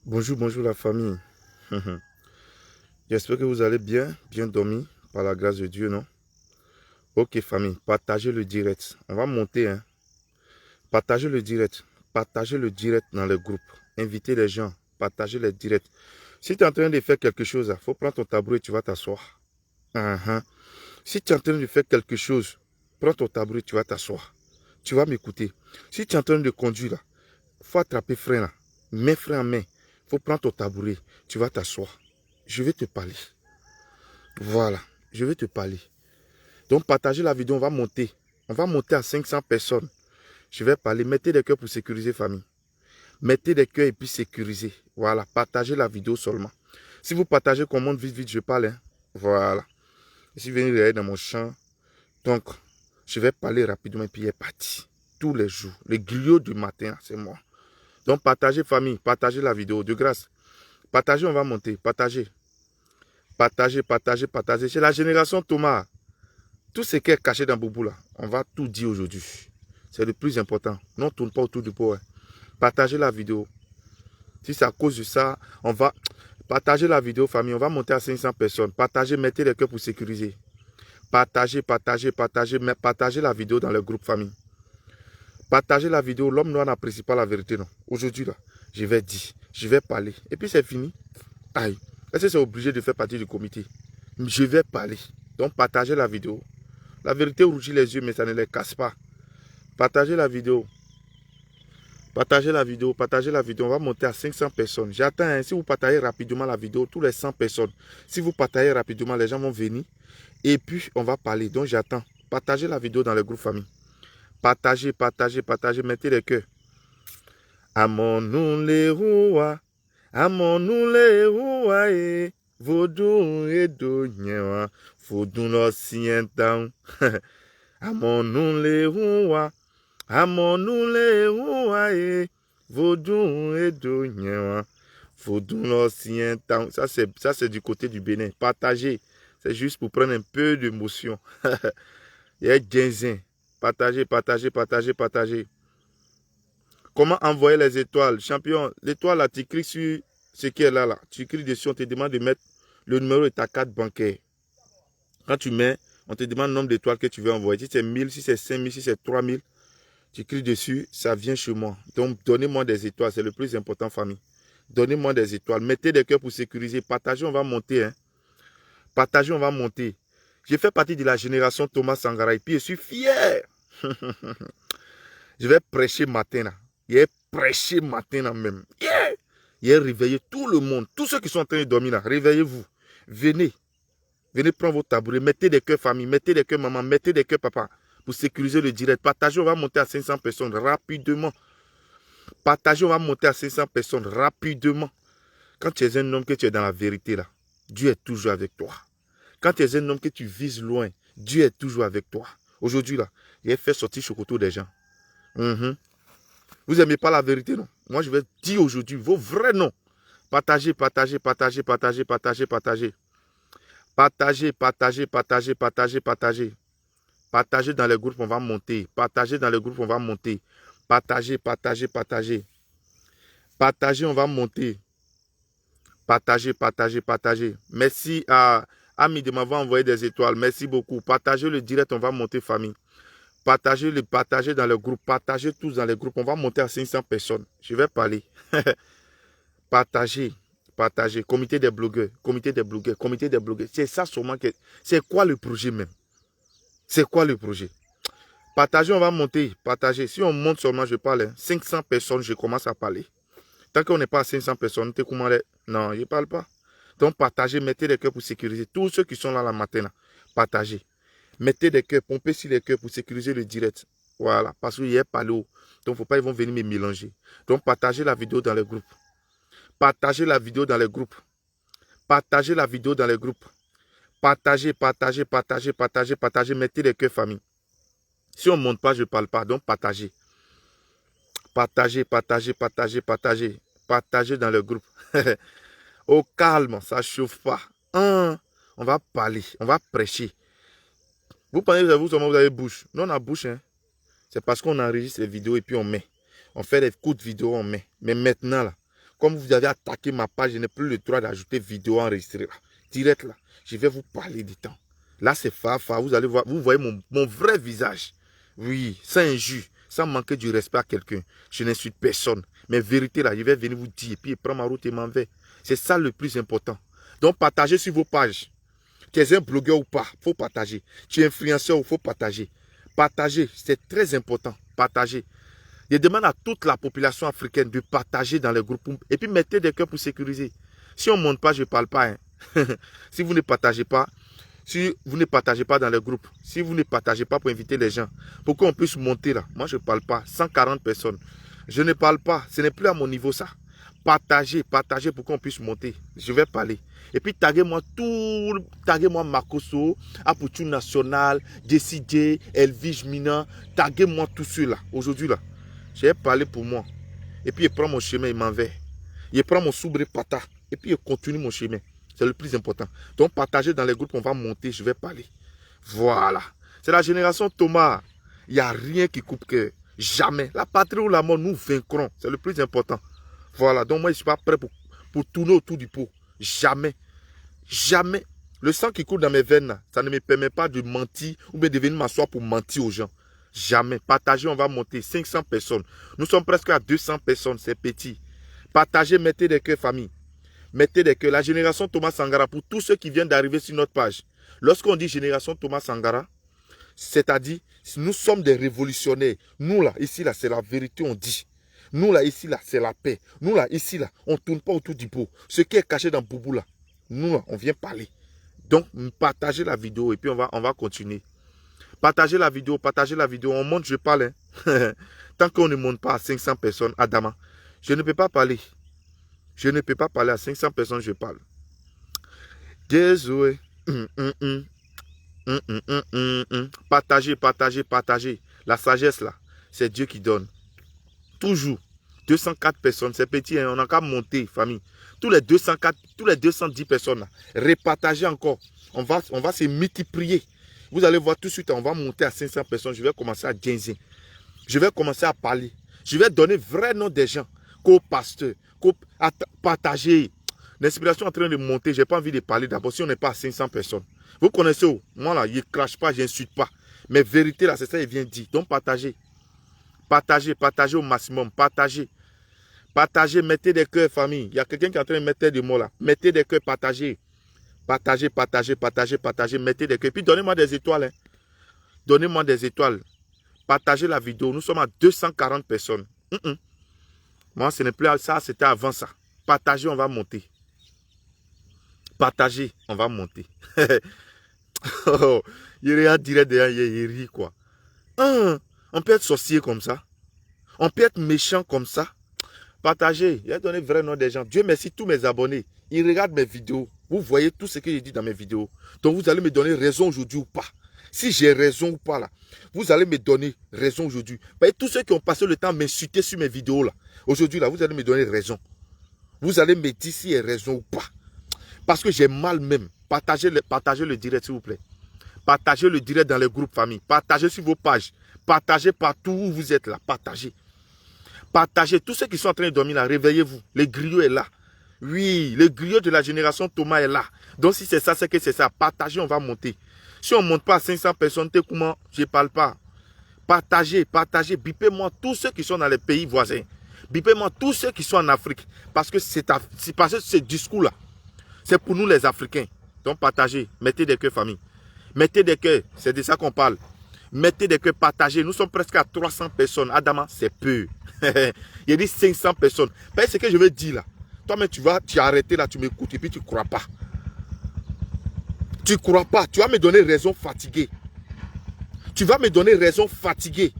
Bonjour, bonjour la famille. J'espère que vous allez bien, bien dormi, par la grâce de Dieu, non? Ok famille, partagez le direct. On va monter, hein. Partagez le direct dans le groupe. Invitez les gens, partagez les directs. Si tu es en train de faire quelque chose, il faut prendre ton tabouret, tu vas t'asseoir. Uh-huh. Si tu es en train de faire quelque chose, prends ton tabouret, tu vas t'asseoir. Tu vas m'écouter. Si tu es en train de conduire, là, faut attraper frein là. Main frein en main. Faut prendre ton tabouret, tu vas t'asseoir. Je vais te parler. Voilà, je vais te parler. Donc, partagez la vidéo, on va monter. On va monter à 500 personnes. Je vais parler. Mettez des cœurs pour sécuriser, famille. Mettez des cœurs et puis sécuriser. Voilà, partagez la vidéo seulement. Si vous partagez, qu'on monte vite, vite, je parle. Hein. Voilà. Et si vous venez regarder dans mon champ, donc, je vais parler rapidement et puis il est parti. Tous les jours. Les griots du matin, c'est moi. Donc, partagez, famille. Partagez la vidéo. De grâce. Partagez, on va monter. Partagez. Partagez, partagez, partagez. C'est la génération Thomas. Tout ce qui est caché dans Boubou là, on va tout dire aujourd'hui. C'est le plus important. Ne tourne pas autour du pot. Hein. Partagez la vidéo. Si c'est à cause de ça, on va partager la vidéo, famille. On va monter à 500 personnes. Partagez, mettez les cœurs pour sécuriser. Partagez, partagez, partagez, mais partagez la vidéo dans le groupe famille. Partagez la vidéo. L'homme noir n'apprécie pas la vérité, non. Aujourd'hui là, je vais dire, je vais parler. Et puis c'est fini. Aïe. Est-ce que c'est obligé de faire partie du comité? Je vais parler. Donc partagez la vidéo. La vérité rougit les yeux, mais ça ne les casse pas. Partagez la vidéo. Partagez la vidéo. Partagez la vidéo. On va monter à 500 personnes. J'attends. Hein, si vous partagez rapidement la vidéo, tous les 100 personnes. Si vous partagez rapidement, les gens vont venir. Et puis, on va parler. Donc, j'attends. Partagez la vidéo dans le groupe famille. Partagez, partagez, partagez. Mettez les cœurs. Amons-nous les rois. Amons-nous les rois. Vaudou et Dognewa. Vaudou l'ancien temps. Amons-nous les rois. Amons-nous les rois. Vaudou et Dognewa. Vaudou l'ancien temps. Ça, c'est du côté du Bénin. Partagez. C'est juste pour prendre un peu d'émotion. Il y a Genzin. Partagez, partagez, partagez, partagez. Comment envoyer les étoiles? Champion, l'étoile là, tu cliques sur ce qui est là, là. Tu cliques dessus, on te demande de mettre le numéro de ta carte bancaire. Quand tu mets, on te demande le nombre d'étoiles que tu veux envoyer. Si c'est 1000, si c'est 5000, si c'est 3000, tu cliques dessus, ça vient chez moi. Donc, donnez-moi des étoiles, c'est le plus important, famille. Donnez-moi des étoiles. Mettez des cœurs pour sécuriser. Partagez, on va monter. Hein. Partagez, on va monter. J'ai fait partie de la génération Thomas Sankara et puis je suis fier. Je vais prêcher matin là. Il est prêché matin là même. Yeah. Il est réveillé tout le monde. Tous ceux qui sont en train de dormir là, réveillez-vous. Venez. Venez prendre vos tabourets. Mettez des cœurs famille. Mettez des cœurs maman. Mettez des cœurs papa. Pour sécuriser le direct. Partagez, on va monter à 500 personnes rapidement. Partagez, on va monter à 500 personnes rapidement. Quand tu es un homme que tu es dans la vérité là, Dieu est toujours avec toi. Quand tu es un homme que tu vises loin, Dieu est toujours avec toi. Aujourd'hui là, il a fait sortir Chocoto des gens. Vous n'aimez pas la vérité, non? Moi, je vais dire aujourd'hui vos vrais noms. Partagez, partagez, partagez, partagez, partagez, partagez. Partagez, partagez, partagez, partagez, partagez. Partagez dans les groupes, on va monter. Partagez dans les groupes, on va monter. Partagez, partagez, partagez. Partagez, on va monter. Partagez, partagez, partagez. Merci à Ami de m'avoir envoyé des étoiles. Merci beaucoup. Partagez le direct, on va monter, famille. Partagez dans le groupe. Partagez tous dans les groupes. On va monter à 500 personnes. Je vais parler. Partagez. Partagez. Comité des blogueurs. Comité des blogueurs. Comité des blogueurs. C'est ça seulement que... C'est quoi le projet même? C'est quoi le projet? Partagez, on va monter. Partagez. Si on monte seulement, je parle. 500 personnes, je commence à parler. Tant qu'on n'est pas à 500 personnes, tu comment les... Non, je ne parle pas. Donc, partagez, mettez des cœurs pour sécuriser. Tous ceux qui sont là la matin, là, partagez. Mettez des cœurs, pompez sur les cœurs pour sécuriser le direct. Voilà, parce qu'il y a pas l'eau. Donc, il ne faut pas, ils vont venir me mélanger. Donc, partagez la vidéo dans les groupes. Partagez la vidéo dans les groupes. Partagez la vidéo dans les groupes. Partagez, partagez, partagez, partagez, partagez. Mettez des cœurs, famille. Si on ne monte pas, je ne parle pas. Donc, partagez. Partagez, partagez, partagez, partagez. Partagez dans le groupe. Au calme, ça ne chauffe pas. On va parler, on va prêcher. Vous pensez que vous avez bouche. Non, on a bouche. Hein. C'est parce qu'on enregistre les vidéos et puis on met. On fait des coups de vidéo, on met. Mais maintenant, là, Comme vous avez attaqué ma page, je n'ai plus le droit d'ajouter vidéo enregistrée. Direct là, je vais vous parler du temps. Là, c'est Fafa. Vous allez voir, vous voyez mon vrai visage. Oui, sans injure, sans manquer du respect à quelqu'un. Je n'insulte personne. Mais vérité là, je vais venir vous dire. Et puis, prends ma route et m'en vais. C'est ça le plus important. Donc, partagez sur vos pages. Tu es un blogueur ou pas, il faut partager. Tu es influenceur, il faut partager. Partager, c'est très important. Partager. Je demande à toute la population africaine de partager dans les groupes. Et puis, mettez des cœurs pour sécuriser. Si on ne monte pas, je ne parle pas. Hein. Si vous ne partagez pas, si vous ne partagez pas dans les groupes, si vous ne partagez pas pour inviter les gens, pour qu'on puisse monter là, moi je ne parle pas, 140 personnes, je ne parle pas, ce n'est plus à mon niveau ça. Partagez, partagez pour qu'on puisse monter, je vais parler. Et puis taguez-moi tout, taguez-moi Makoso, Aputu National, JCJ, Elvige Mina, taguez-moi tout cela, aujourd'hui là. Je vais parler pour moi. Et puis il prend mon chemin, il m'en va. Il prend mon soubré pata, et puis il continue mon chemin. C'est le plus important. Donc, partagez dans les groupes, on va monter, je vais parler. Voilà. C'est la génération Thomas. Il n'y a rien qui coupe cœur. Jamais. La patrie ou la mort, nous vaincrons. C'est le plus important. Voilà. Donc, moi, je ne suis pas prêt pour tourner autour du pot. Jamais. Jamais. Le sang qui coule dans mes veines, ça ne me permet pas de mentir ou bien de venir m'asseoir pour mentir aux gens. Jamais. Partagez, on va monter. 500 personnes. Nous sommes presque à 200 personnes. C'est petit. Partagez, mettez des cœurs famille. Mettez des cœurs. La génération Thomas Sankara, pour tous ceux qui viennent d'arriver sur notre page. Lorsqu'on dit génération Thomas Sankara, c'est-à-dire, nous sommes des révolutionnaires. Nous là, ici là, c'est la vérité, on dit. Nous là, ici là, c'est la paix. Nous là, ici là, on ne tourne pas autour du pot. Ce qui est caché dans Boubou là, nous là, on vient parler. Donc, partagez la vidéo et puis on va continuer. Partagez la vidéo, on monte, je parle. Hein. Tant qu'on ne monte pas à 500 personnes, Adama, je ne peux pas parler. Je ne peux pas parler à 500 personnes, je parle. Désolé. Partagez, partagez, partagez. La sagesse là, c'est Dieu qui donne. Toujours. 204 personnes, c'est petit, hein, on n'a qu'à monter, famille. Tous les 204, tous les 210 personnes là, repartagez encore. On va se multiplier. Vous allez voir tout de suite, on va monter à 500 personnes. Je vais commencer à ginzer. Je vais commencer à parler. Je vais donner vrai nom des gens. Co-pasteur. Partager. L'inspiration est en train de monter. Je n'ai pas envie de parler d'abord si on n'est pas à 500 personnes. Vous connaissez où? Moi là, je ne crache pas, je n'insulte pas. Mais vérité là, c'est ça qu'il vient dire. Donc partagez. Partagez, partagez au maximum. Partagez. Partagez, mettez des cœurs, famille. Il y a quelqu'un qui est en train de mettre des mots là. Mettez des cœurs, partagez. Partagez, partagez, partagez, partagez. Mettez des cœurs. Puis donnez-moi des étoiles. Hein. Donnez-moi des étoiles. Partagez la vidéo. Nous sommes à 240 personnes. Moi, ce n'est plus ça, c'était avant ça. Partagez, on va monter. Partagez, on va monter. Il regarde direct derrière, il rit quoi. On peut être sorcier comme ça. On peut être méchant comme ça. Partagez. Il a donné le vrai nom des gens. Dieu merci tous mes abonnés. Ils regardent mes vidéos. Vous voyez tout ce que j'ai dit dans mes vidéos. Donc vous allez me donner raison aujourd'hui ou pas. Si j'ai raison ou pas là, vous allez me donner raison aujourd'hui. Tous ceux qui ont passé le temps à m'insulter sur mes vidéos là, aujourd'hui là, vous allez me donner raison. Vous allez me dire si j'ai raison ou pas. Parce que j'ai mal même. Partagez le direct s'il vous plaît. Partagez le direct dans les groupes famille. Partagez sur vos pages. Partagez partout où vous êtes là. Partagez. Partagez. Tous ceux qui sont en train de dormir là, réveillez-vous. Le griot est là. Oui, le griot de la génération Thomas est là. Donc si c'est ça, c'est que c'est ça. Partagez, on va monter. Si on ne monte pas à 500 personnes, comment je ne parle pas. Partagez, partagez. Bipez-moi tous ceux qui sont dans les pays voisins. Bipez-moi tous ceux qui sont en Afrique. Parce que parce que ce discours-là, c'est pour nous les Africains. Donc partagez. Mettez des cœurs, famille. Mettez des cœurs. C'est de ça qu'on parle. Mettez des cœurs, partagez. Nous sommes presque à 300 personnes. Adama, c'est peu. Il a dit 500 personnes. C'est ce que je veux dire là. Toi-même, tu as arrêté là, tu m'écoutes et puis tu ne crois pas. Tu ne crois pas. Tu vas me donner raison fatiguée. Tu vas me donner raison fatiguée.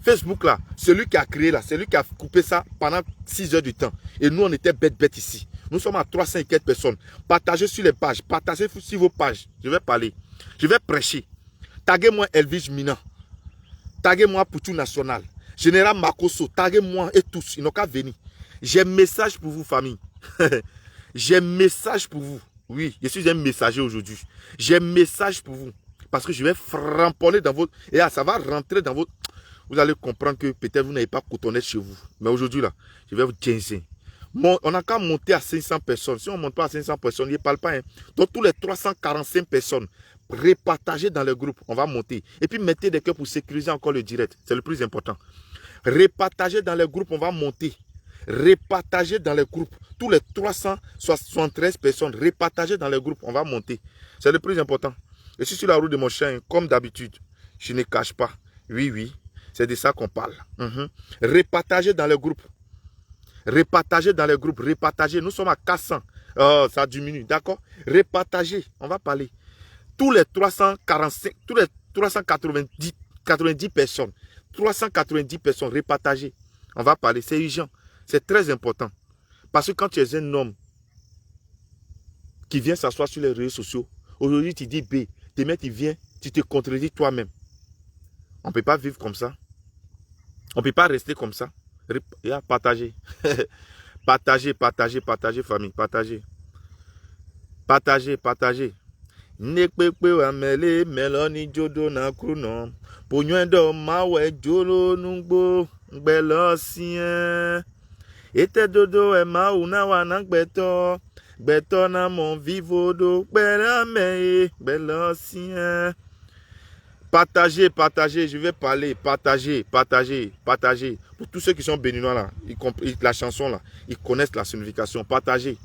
Facebook là, celui qui a créé là, c'est lui qui a coupé ça pendant 6 heures du temps. Et nous, on était bêtes ici. Nous sommes à 300 et quelques personnes. Partagez sur les pages. Partagez sur vos pages. Je vais parler. Je vais prêcher. Taguez-moi Elvige Mina. Taguez-moi Poutou National. Général Makoso. Taguez-moi et tous. Ils n'ont qu'à venir. J'ai un message pour vous, famille. J'ai un message pour vous. Oui, je suis un messager aujourd'hui. J'ai un message pour vous. Parce que je vais framponner dans votre... Et là, ça va rentrer dans votre... Vous allez comprendre que peut-être vous n'avez pas cotonnette chez vous. Mais aujourd'hui, là, je vais vous ginzer. On n'a qu'à monter à 500 personnes. Si on ne monte pas à 500 personnes, il ne parle pas. Hein. Donc, tous les 345 personnes repartagées dans le groupe, on va monter. Et puis, mettez des cœurs pour sécuriser encore le direct. C'est le plus important. Repartager dans le groupe, on va monter. Repartager dans le groupe. Tous les 373 personnes repartager dans le groupe, on va monter. C'est le plus important. Je suis sur la route de mon chien, comme d'habitude. Je ne cache pas. Oui, oui. C'est de ça qu'on parle. Repartager dans le groupe. Repartager dans les groupes, repartager. Nous sommes à 400. Oh, ça diminue, d'accord? Repartager, on va parler. Tous les 345, tous les 390 personnes, 390 personnes repartager. On va parler, c'est urgent. C'est très important. Parce que quand tu es un homme qui vient s'asseoir sur les réseaux sociaux, aujourd'hui tu dis B, demain tu viens, tu te contredis toi-même. On ne peut pas vivre comme ça. On ne peut pas rester comme ça. Partager. Partager, famille. Partager. Nekpepe amele meloni jodo na kruno. Ponywendo mawe jolo nungbo gbelo sien. Ete dodo e ma una wana gbeto. Gbeto na mon vivo do gbera me gbelo sien. Partager, je vais parler, partager. Pour tous ceux qui sont béninois là, la chanson là, ils connaissent la signification. Partager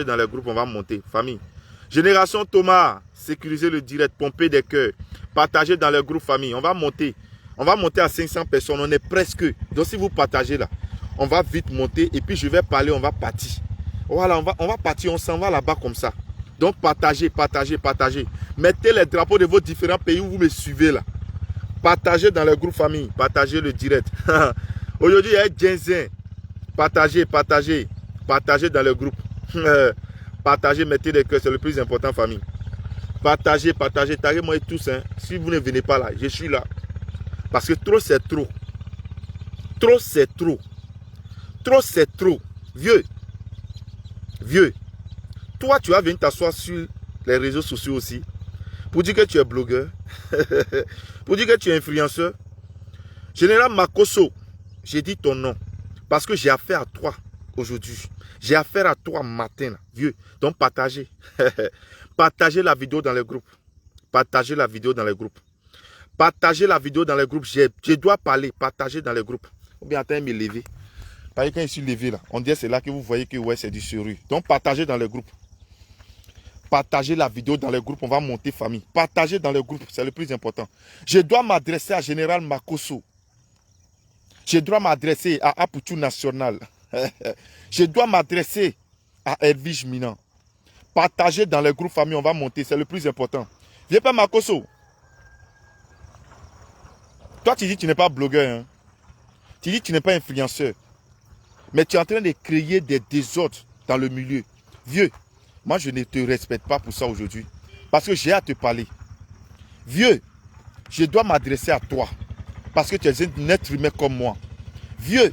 dans les groupes, on va monter. Famille. Génération Thomas, sécuriser le direct, pomper des cœurs. Partager dans les groupes, famille. On va monter à 500 personnes, on est presque. Donc si vous partagez là, on va vite monter et puis je vais parler, on va partir. Voilà, on va partir, on s'en va là-bas comme ça. Donc partagez. Mettez les drapeaux de vos différents pays où vous me suivez là. Partagez dans le groupe famille. Partagez le direct. Aujourd'hui, il y a Genzen. Partagez dans le groupe. Partagez, mettez des cœurs. C'est le plus important, famille. Partagez. Taguez-moi tous. Hein. Si vous ne venez pas là, je suis là. Parce que trop, c'est trop. Trop, c'est trop. Vieux. Toi, tu vas venir t'asseoir sur les réseaux sociaux aussi pour dire que tu es blogueur, pour dire que tu es influenceur. Général Makosso, j'ai dit ton nom parce que j'ai affaire à toi aujourd'hui. J'ai affaire à toi matin, là, vieux. Donc partagez. Partagez la vidéo dans les groupes. Je dois parler. Partagez dans les groupes. Ou bien attends, me lever. Parce que quand je suis levé là, on dirait c'est là que vous voyez que ouais, c'est du sérieux. Donc partagez dans les groupes. Partagez la vidéo dans les groupes, on va monter famille. Partagez dans les groupes, c'est le plus important. Je dois m'adresser à Général Makosso. Je dois m'adresser à Aputu National. Je dois m'adresser à Elvige Minan. Partagez dans les groupes famille, on va monter, c'est le plus important. Viens pas Makosso. Toi tu dis que tu n'es pas blogueur. Hein? Tu dis que tu n'es pas influenceur. Mais tu es en train de créer des désordres dans le milieu. Vieux. Moi, je ne te respecte pas pour ça aujourd'hui. Parce que j'ai à te parler. Vieux, je dois m'adresser à toi. Parce que tu es un être humain comme moi. Vieux,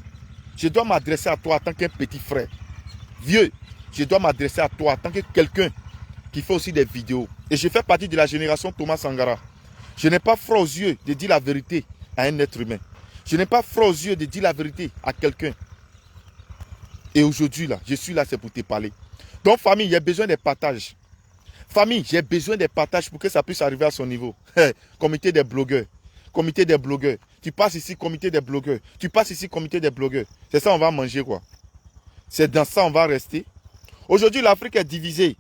je dois m'adresser à toi en tant qu'un petit frère. Vieux, je dois m'adresser à toi en tant que quelqu'un qui fait aussi des vidéos. Et je fais partie de la génération Thomas Sankara. Je n'ai pas froid aux yeux de dire la vérité à un être humain. Je n'ai pas froid aux yeux de dire la vérité à quelqu'un. Et aujourd'hui, là, je suis là, c'est pour te parler. Donc, famille, il y a besoin de partage. Famille, j'ai besoin de partage pour que ça puisse arriver à son niveau. Comité des blogueurs. Tu passes ici, comité des blogueurs. C'est ça, on va manger, quoi. C'est dans ça, on va rester. Aujourd'hui, l'Afrique est divisée.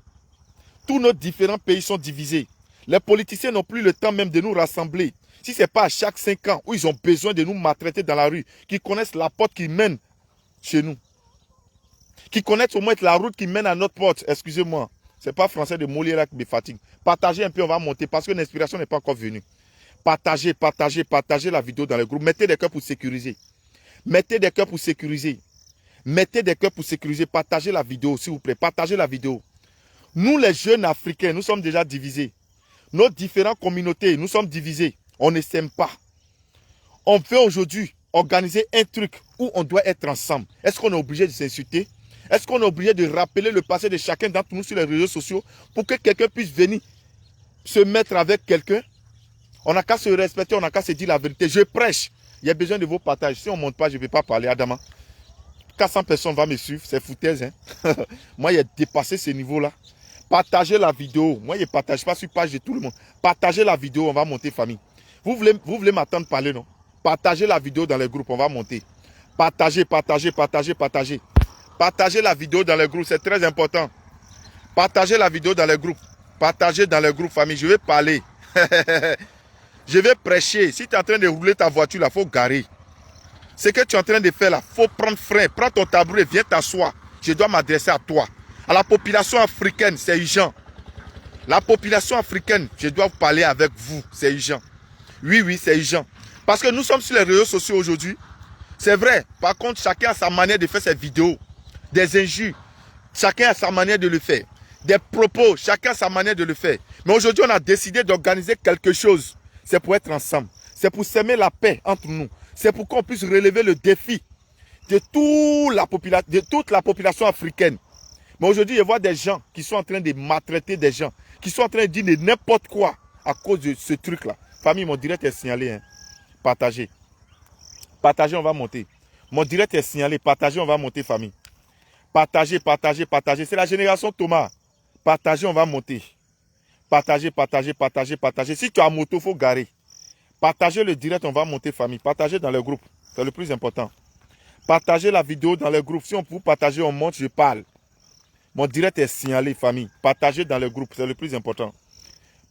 Tous nos différents pays sont divisés. Les politiciens n'ont plus le temps même de nous rassembler. Si ce n'est pas à chaque 5 ans où ils ont besoin de nous maltraiter dans la rue, qu'ils connaissent la porte qui mène chez nous. Qui connaissent au moins la route qui mène à notre porte. Excusez-moi. Ce n'est pas français de Molière qui me fatigue. Partagez un peu, on va monter parce que l'inspiration n'est pas encore venue. Partagez la vidéo dans le groupe. Mettez des cœurs pour sécuriser. Partagez la vidéo, s'il vous plaît. Partagez la vidéo. Nous, les jeunes Africains, nous sommes déjà divisés. Nos différentes communautés, nous sommes divisés. On ne s'aime pas. On veut aujourd'hui organiser un truc où on doit être ensemble. Est-ce qu'on est obligé de s'insulter? Est-ce qu'on est obligé de rappeler le passé de chacun d'entre nous sur les réseaux sociaux pour que quelqu'un puisse venir se mettre avec quelqu'un? On n'a qu'à se respecter, on n'a qu'à se dire la vérité. Je prêche. Il y a besoin de vos partages. Si on ne monte pas, je ne vais pas parler, Adama. 400 personnes vont me suivre, c'est foutaise. Hein? Moi, j'ai dépassé ce niveau-là. Partagez la vidéo. Moi, je ne partage pas sur page de tout le monde. Partagez la vidéo, on va monter famille. Vous voulez m'attendre parler, non? Partagez la vidéo dans les groupes, on va monter. Partagez, partagez, partagez, partagez. Partagez la vidéo dans les groupes, c'est très important. Partagez la vidéo dans les groupes. Partagez dans les groupes, famille. Je vais parler. Je vais prêcher. Si tu es en train de rouler ta voiture, il faut garer. Ce que tu es en train de faire là, il faut prendre frein. Prends ton tabouret, viens t'asseoir. Je dois m'adresser à toi. À la population africaine, c'est urgent. La population africaine, je dois parler avec vous, c'est urgent. Oui, oui, c'est urgent. Parce que nous sommes sur les réseaux sociaux aujourd'hui. C'est vrai. Par contre, chacun a sa manière de faire ses vidéos. Des injures. Chacun a sa manière de le faire. Des propos. Chacun a sa manière de le faire. Mais aujourd'hui, on a décidé d'organiser quelque chose. C'est pour être ensemble. C'est pour semer la paix entre nous. C'est pour qu'on puisse relever le défi de toute la population africaine. Mais aujourd'hui, je vois des gens qui sont en train de maltraiter des gens, qui sont en train de dire n'importe quoi à cause de ce truc-là. Famille, mon direct est signalé. Hein. Partagez. Partagez, on va monter. Mon direct est signalé. Partagez, on va monter, famille. Partagez, partagez, partagez. C'est la génération Thomas. Partagez, on va monter. Partagez, partagez, partagez, partagez. Si tu as moto, il faut garer. Partagez le direct, on va monter, famille. Partagez dans le groupe. C'est le plus important. Partagez la vidéo dans le groupe. Si on peut partager, on monte, je parle. Mon direct est signalé, famille. Partagez dans le groupe, c'est le plus important.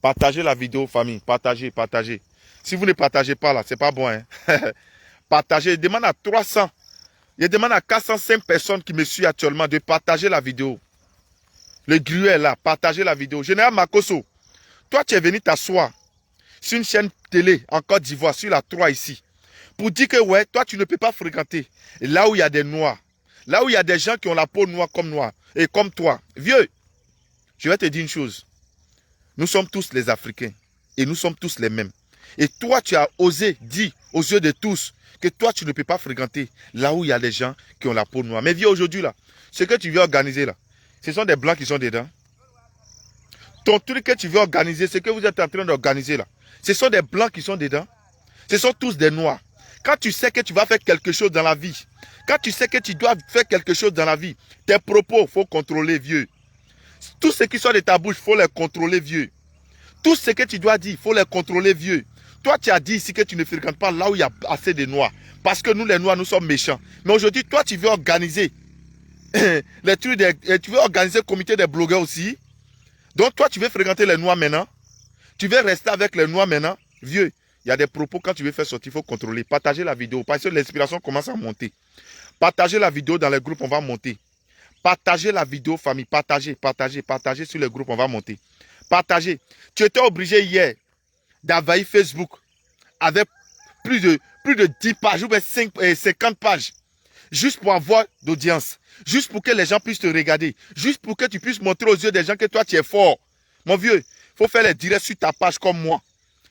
Partagez la vidéo, famille. Partagez, partagez. Si vous ne partagez pas là, c'est pas bon. Hein? Partagez. Je demande à 300. Je demande à 405 personnes qui me suivent actuellement de partager la vidéo. Le gruet est là. Partagez la vidéo. Général Makosso, toi tu es venu t'asseoir sur une chaîne télé en Côte d'Ivoire, sur la 3 ici, pour dire que ouais, toi tu ne peux pas fréquenter là où il y a des noirs. Là où il y a des gens qui ont la peau noire et comme toi. Vieux, je vais te dire une chose. Nous sommes tous les Africains et nous sommes tous les mêmes. Et toi, tu as osé dire aux yeux de tous que toi, tu ne peux pas fréquenter là où il y a des gens qui ont la peau noire. Mais vieux, aujourd'hui, là, ce que tu veux organiser là, ce sont des blancs qui sont dedans. Ton truc que tu veux organiser, ce que vous êtes en train d'organiser là, ce sont des blancs qui sont dedans. Ce sont tous des noirs. Quand tu sais que tu vas faire quelque chose dans la vie, quand tu sais que tu dois faire quelque chose dans la vie, tes propos, il faut contrôler, vieux. Tout ce qui sort de ta bouche, il faut les contrôler, vieux. Tout ce que tu dois dire, il faut les contrôler, vieux. Toi, tu as dit ici que tu ne fréquentes pas là où il y a assez de noirs. Parce que nous, les noirs, nous sommes méchants. Mais aujourd'hui, toi, tu veux organiser les trucs tu veux organiser le comité des blogueurs aussi. Donc, toi, tu veux fréquenter les noirs maintenant. Tu veux rester avec les noirs maintenant. Vieux, il y a des propos, quand tu veux faire sortir, il faut contrôler. Partagez la vidéo, parce que l'inspiration commence à monter. Partagez la vidéo dans les groupes, on va monter. Partagez la vidéo, famille. Partagez, partagez, partagez sur les groupes, on va monter. Partagez. Tu étais obligé hier d'envahir Facebook avec plus de 10 pages ou bien 50 pages. Juste pour avoir d'audience. Juste pour que les gens puissent te regarder. Juste pour que tu puisses montrer aux yeux des gens que toi, tu es fort. Mon vieux, il faut faire les directs sur ta page comme moi.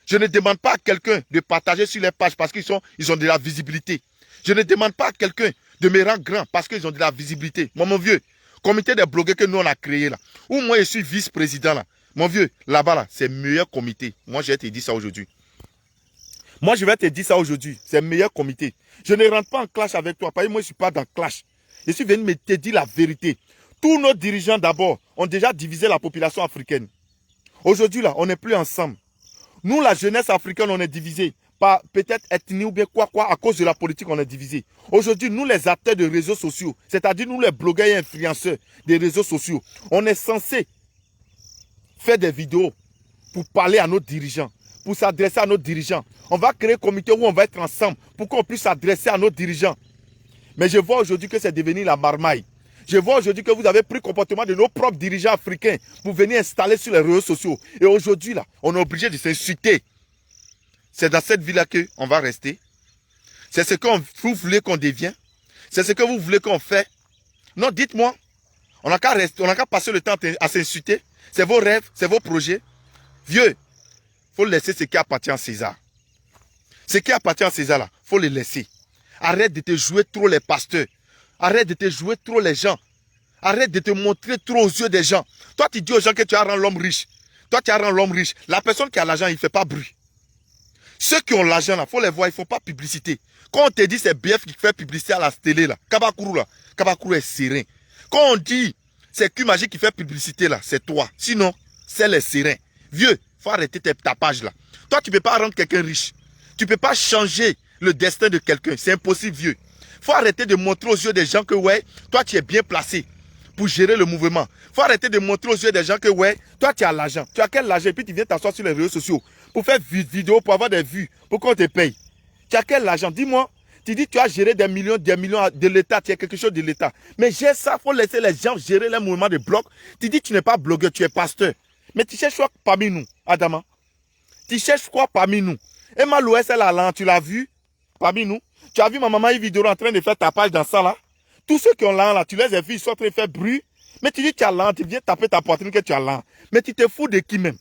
Je ne demande pas à quelqu'un de partager sur les pages parce qu'ils ont de la visibilité. Je ne demande pas à quelqu'un de me rendre grand parce qu'ils ont de la visibilité. Moi, mon vieux, comité des blogueurs que nous on a créé là, où moi je suis vice-président là, mon vieux, là-bas là, c'est le meilleur comité. Moi, je vais te dire ça aujourd'hui. Moi, je vais te dire ça aujourd'hui. C'est le meilleur comité. Je ne rentre pas en clash avec toi parce que moi, je ne suis pas dans clash. Je suis venu te dire la vérité. Tous nos dirigeants d'abord ont déjà divisé la population africaine. Aujourd'hui là, on n'est plus ensemble. Nous, la jeunesse africaine, on est divisé par peut-être ethnie ou bien quoi, à cause de la politique, on est divisé. Aujourd'hui, nous, les acteurs de réseaux sociaux, c'est-à-dire nous, les blogueurs et influenceurs des réseaux sociaux, on est censé faire des vidéos pour parler à nos dirigeants, pour s'adresser à nos dirigeants. On va créer un comité où on va être ensemble pour qu'on puisse s'adresser à nos dirigeants. Mais je vois aujourd'hui que c'est devenu la marmaille. Je vois aujourd'hui que vous avez pris le comportement de nos propres dirigeants africains pour venir installer sur les réseaux sociaux. Et aujourd'hui, là, on est obligé de s'insulter. C'est dans cette vie-là qu'on va rester. C'est ce que vous voulez qu'on devienne. C'est ce que vous voulez qu'on fait. Non, dites-moi. On n'a qu'à passer le temps à s'insulter. C'est vos rêves, c'est vos projets. Vieux, il faut laisser ce qui appartient à César. Ce qui appartient à César, là, il faut le laisser. Arrête de te jouer trop les pasteurs. Arrête de te jouer trop les gens. Arrête de te montrer trop aux yeux des gens. Toi, tu dis aux gens que tu as rendu l'homme riche. Toi, tu as rendu l'homme riche. La personne qui a l'argent, il ne fait pas bruit. Ceux qui ont l'argent, il faut les voir, ils ne font pas publicité. Quand on te dit c'est BF qui fait publicité à la télé, là, Kabakuru est serein. Quand on dit c'est Q Magique qui fait publicité, là, c'est toi. Sinon, c'est les sereins. Vieux, faut arrêter tes tapages, là. Toi, tu ne peux pas rendre quelqu'un riche. Tu ne peux pas changer le destin de quelqu'un. C'est impossible, vieux. Faut arrêter de montrer aux yeux des gens que, ouais, toi, tu es bien placé pour gérer le mouvement. Faut arrêter de montrer aux yeux des gens que, ouais, toi, tu as l'argent. Tu as quel argent? Et puis, tu viens t'asseoir sur les réseaux sociaux pour faire vidéo, pour avoir des vues, pour qu'on te paye. Tu as quel argent? Dis-moi. Tu dis tu as géré des millions de l'État, tu as quelque chose de l'État. Mais j'ai ça, il faut laisser les gens gérer les mouvements de bloc. Tu dis tu n'es pas blogueur, tu es pasteur. Mais tu cherches quoi parmi nous, Adama? Tu cherches quoi parmi nous? Emma Louès, elle a l'an, tu l'as vu parmi nous? Tu as vu ma maman vidéo en train de faire tapage dans ça là? Tous ceux qui ont l'an là, tu les as vus, ils sont en train de faire bruit. Mais tu dis tu as l'an, tu viens taper ta poitrine que tu as l'an. Mais tu te fous de qui même?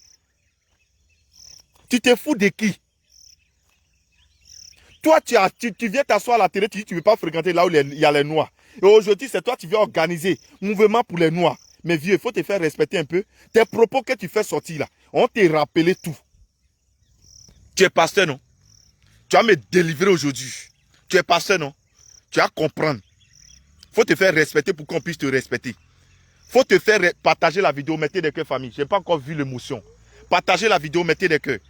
Tu te fous de qui? Toi, tu viens t'asseoir à la télé, tu dis que tu ne veux pas fréquenter là où il y a les Noirs. Et aujourd'hui, c'est toi qui viens organiser mouvement pour les Noirs. Mais vieux, il faut te faire respecter un peu. Tes propos que tu fais sortir là, on t'a rappelé tout. Tu es pasteur, non? Tu vas me délivrer aujourd'hui. Tu es pasteur, non? Tu vas comprendre. Il faut te faire respecter pour qu'on puisse te respecter. Il faut te faire partager la vidéo, mettez des cœurs famille. Je n'ai pas encore vu l'émotion. Partagez la vidéo, mettez des cœurs.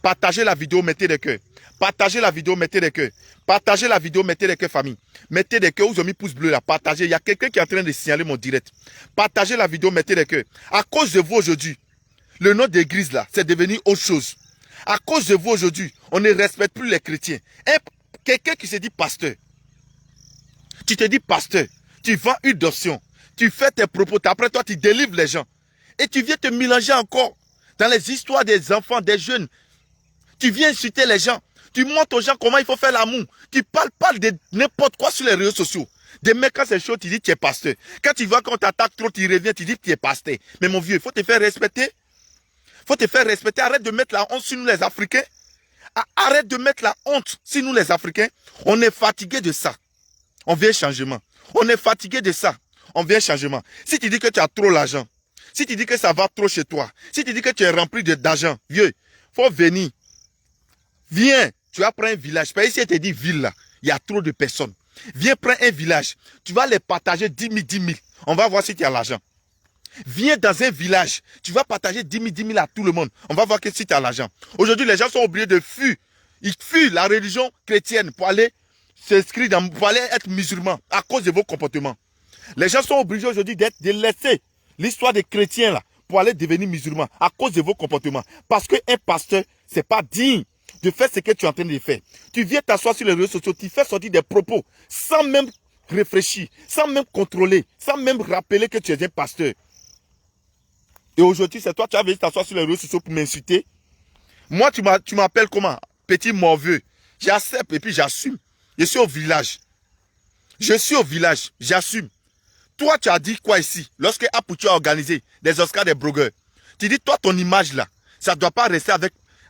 Partagez la vidéo, mettez des cœurs. Partagez la vidéo, mettez des cœurs. Partagez la vidéo, mettez des cœurs famille. Mettez des cœurs, vous avez mis pouce bleu là. Partagez. Il y a quelqu'un qui est en train de signaler mon direct. Partagez la vidéo, mettez des cœurs. À cause de vous aujourd'hui, le nom d'église là, c'est devenu autre chose. À cause de vous aujourd'hui, on ne respecte plus les chrétiens. Quelqu'un qui se dit pasteur. Tu te dis pasteur. Tu vends une option. Tu fais tes propos. Après toi, tu délivres les gens. Et tu viens te mélanger encore dans les histoires des enfants, des jeunes. Tu viens insulter les gens. Tu montres aux gens comment il faut faire l'amour. Tu parles pas de n'importe quoi sur les réseaux sociaux. Des mecs, quand c'est chaud, tu dis que tu es pasteur. Quand tu vois qu'on t'attaque trop, tu reviens, tu dis que tu es pasteur. Mais mon vieux, il faut te faire respecter. Il faut te faire respecter. Arrête de mettre la honte sur nous les Africains. Arrête de mettre la honte sur nous les Africains. On est fatigué de ça. On veut changement. On est fatigué de ça. On veut changement. Si tu dis que tu as trop l'argent, si tu dis que ça va trop chez toi, si tu dis que tu es rempli d'argent, vieux, faut venir. Viens, tu vas prendre un village. Parce que si je te dis ville là, il y a trop de personnes. Viens prendre un village. Tu vas les partager 10 000. On va voir si tu as l'argent. Viens dans un village. Tu vas partager 10 000 à tout le monde. On va voir que si tu as l'argent. Aujourd'hui, les gens sont obligés de fuir. Ils fuient la religion chrétienne pour aller s'inscrire pour aller être musulmans à cause de vos comportements. Les gens sont obligés aujourd'hui de laisser l'histoire des chrétiens là pour aller devenir musulmans à cause de vos comportements. Parce qu'un pasteur, ce n'est pas digne de faire ce que tu es en train de faire. Tu viens t'asseoir sur les réseaux sociaux, tu fais sortir des propos sans même réfléchir, sans même contrôler, sans même rappeler que tu es un pasteur. Et aujourd'hui, c'est toi qui as venu t'asseoir sur les réseaux sociaux pour m'insulter. Moi, tu m'appelles comment? Petit morveux. J'accepte et puis j'assume. Je suis au village. Je suis au village, j'assume. Toi, tu as dit quoi ici? Lorsque Apoutu a organisé des Oscars des blogueurs, tu dis, toi, ton image là, ça ne doit pas rester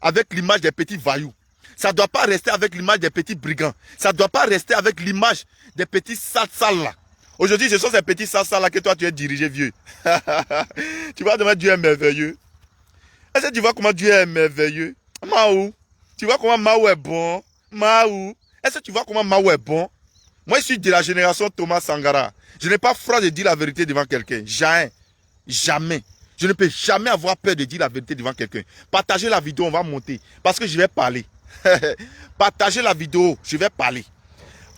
avec l'image des petits vaillous. Ça ne doit pas rester avec l'image des petits brigands. Ça ne doit pas rester avec l'image des petits sales là. Aujourd'hui, ce sont ces petits sales là que toi, tu es dirigé, vieux. Tu vois comment Dieu est merveilleux. Est-ce que tu vois comment Dieu est merveilleux? Maou. Tu vois comment Maou est bon? Maou. Est-ce que tu vois comment Maou est bon? Moi, je suis de la génération Thomas Sankara. Je n'ai pas froid de dire la vérité devant quelqu'un. Jamais. Jamais. Je ne peux jamais avoir peur de dire la vérité devant quelqu'un. Partagez la vidéo, on va monter. Parce que je vais parler. Partagez la vidéo, je vais parler.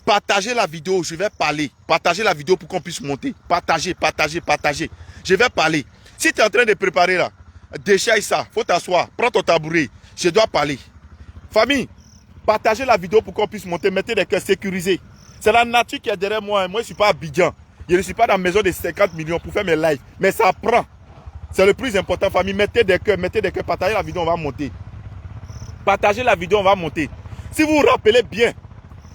Partagez la vidéo, je vais parler. Partagez la vidéo pour qu'on puisse monter. Partagez. Je vais parler. Si tu es en train de préparer là, déchaille ça. Faut t'asseoir. Prends ton tabouret. Je dois parler. Famille, partagez la vidéo pour qu'on puisse monter. Mettez des cœurs sécurisés. C'est la nature qui est derrière moi. Moi, je ne suis pas à Abidjan. Je ne suis pas dans la maison de 50 millions pour faire mes lives. Mais ça prend. C'est le plus important, famille. Mettez des cœurs. Partagez la vidéo, on va monter. Partagez la vidéo, on va monter. Si vous vous rappelez bien,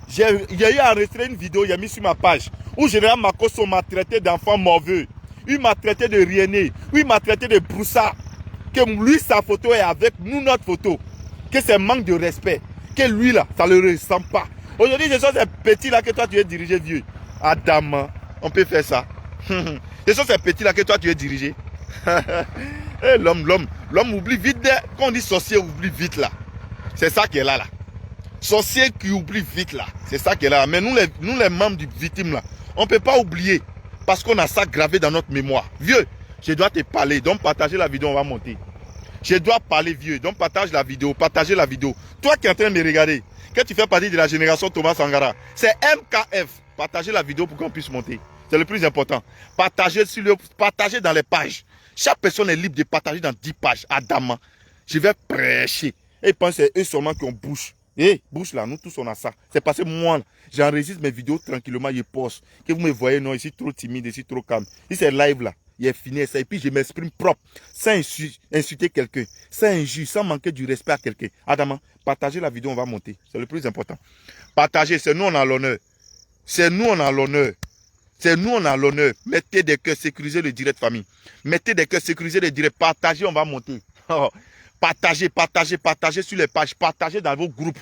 j'ai eu enregistré une vidéo, j'ai mis sur ma page, où Général Makosso m'a traité d'enfant morveux. Il m'a traité de rienné. Il m'a traité de broussard. Que lui, sa photo est avec nous, notre photo. Que c'est manque de respect. Que lui, là, ça ne le ressemble pas. Aujourd'hui, ce sont ces petits-là que toi, tu es dirigé, vieux. Adam, on peut faire ça. Ce sont ces petits-là que toi, tu es dirigé. Hey, l'homme oublie vite. Quand on dit sorcier, on oublie vite, là. C'est ça qui est là, là. Sorcier qui oublie vite là. C'est ça qui est là. Mais nous les membres du victime là, on ne peut pas oublier. Parce qu'on a ça gravé dans notre mémoire. Vieux, je dois te parler. Donc partager la vidéo, on va monter. Je dois parler vieux. Donc partage la vidéo. Partagez la vidéo. Toi qui es en train de me regarder, que tu fais partie de la génération Thomas Sankara, c'est MKF. Partagez la vidéo pour qu'on puisse monter. C'est le plus important. Partagez dans les pages. Chaque personne est libre de partager dans 10 pages. Adama, je vais prêcher. Et ils pensent que c'est eux seulement qui ont bouche. Eh, bouche là, nous tous on a ça. C'est parce que moi, j'enregistre mes vidéos tranquillement, je poste. Que vous me voyez, non, ici trop timide, ici trop calme. Si c'est live là, il est fini ça. Et puis je m'exprime propre, sans insulter quelqu'un, sans injure, sans manquer du respect à quelqu'un. Adama, partagez la vidéo, on va monter. C'est le plus important. Partagez, c'est nous on a l'honneur. C'est nous on a l'honneur. C'est nous on a l'honneur. Mettez des cœurs, sécurisez le direct famille. Mettez des cœurs, sécurisez le direct. Partagez, on va monter. Partagez, partagez, partagez sur les pages. Partagez dans vos groupes.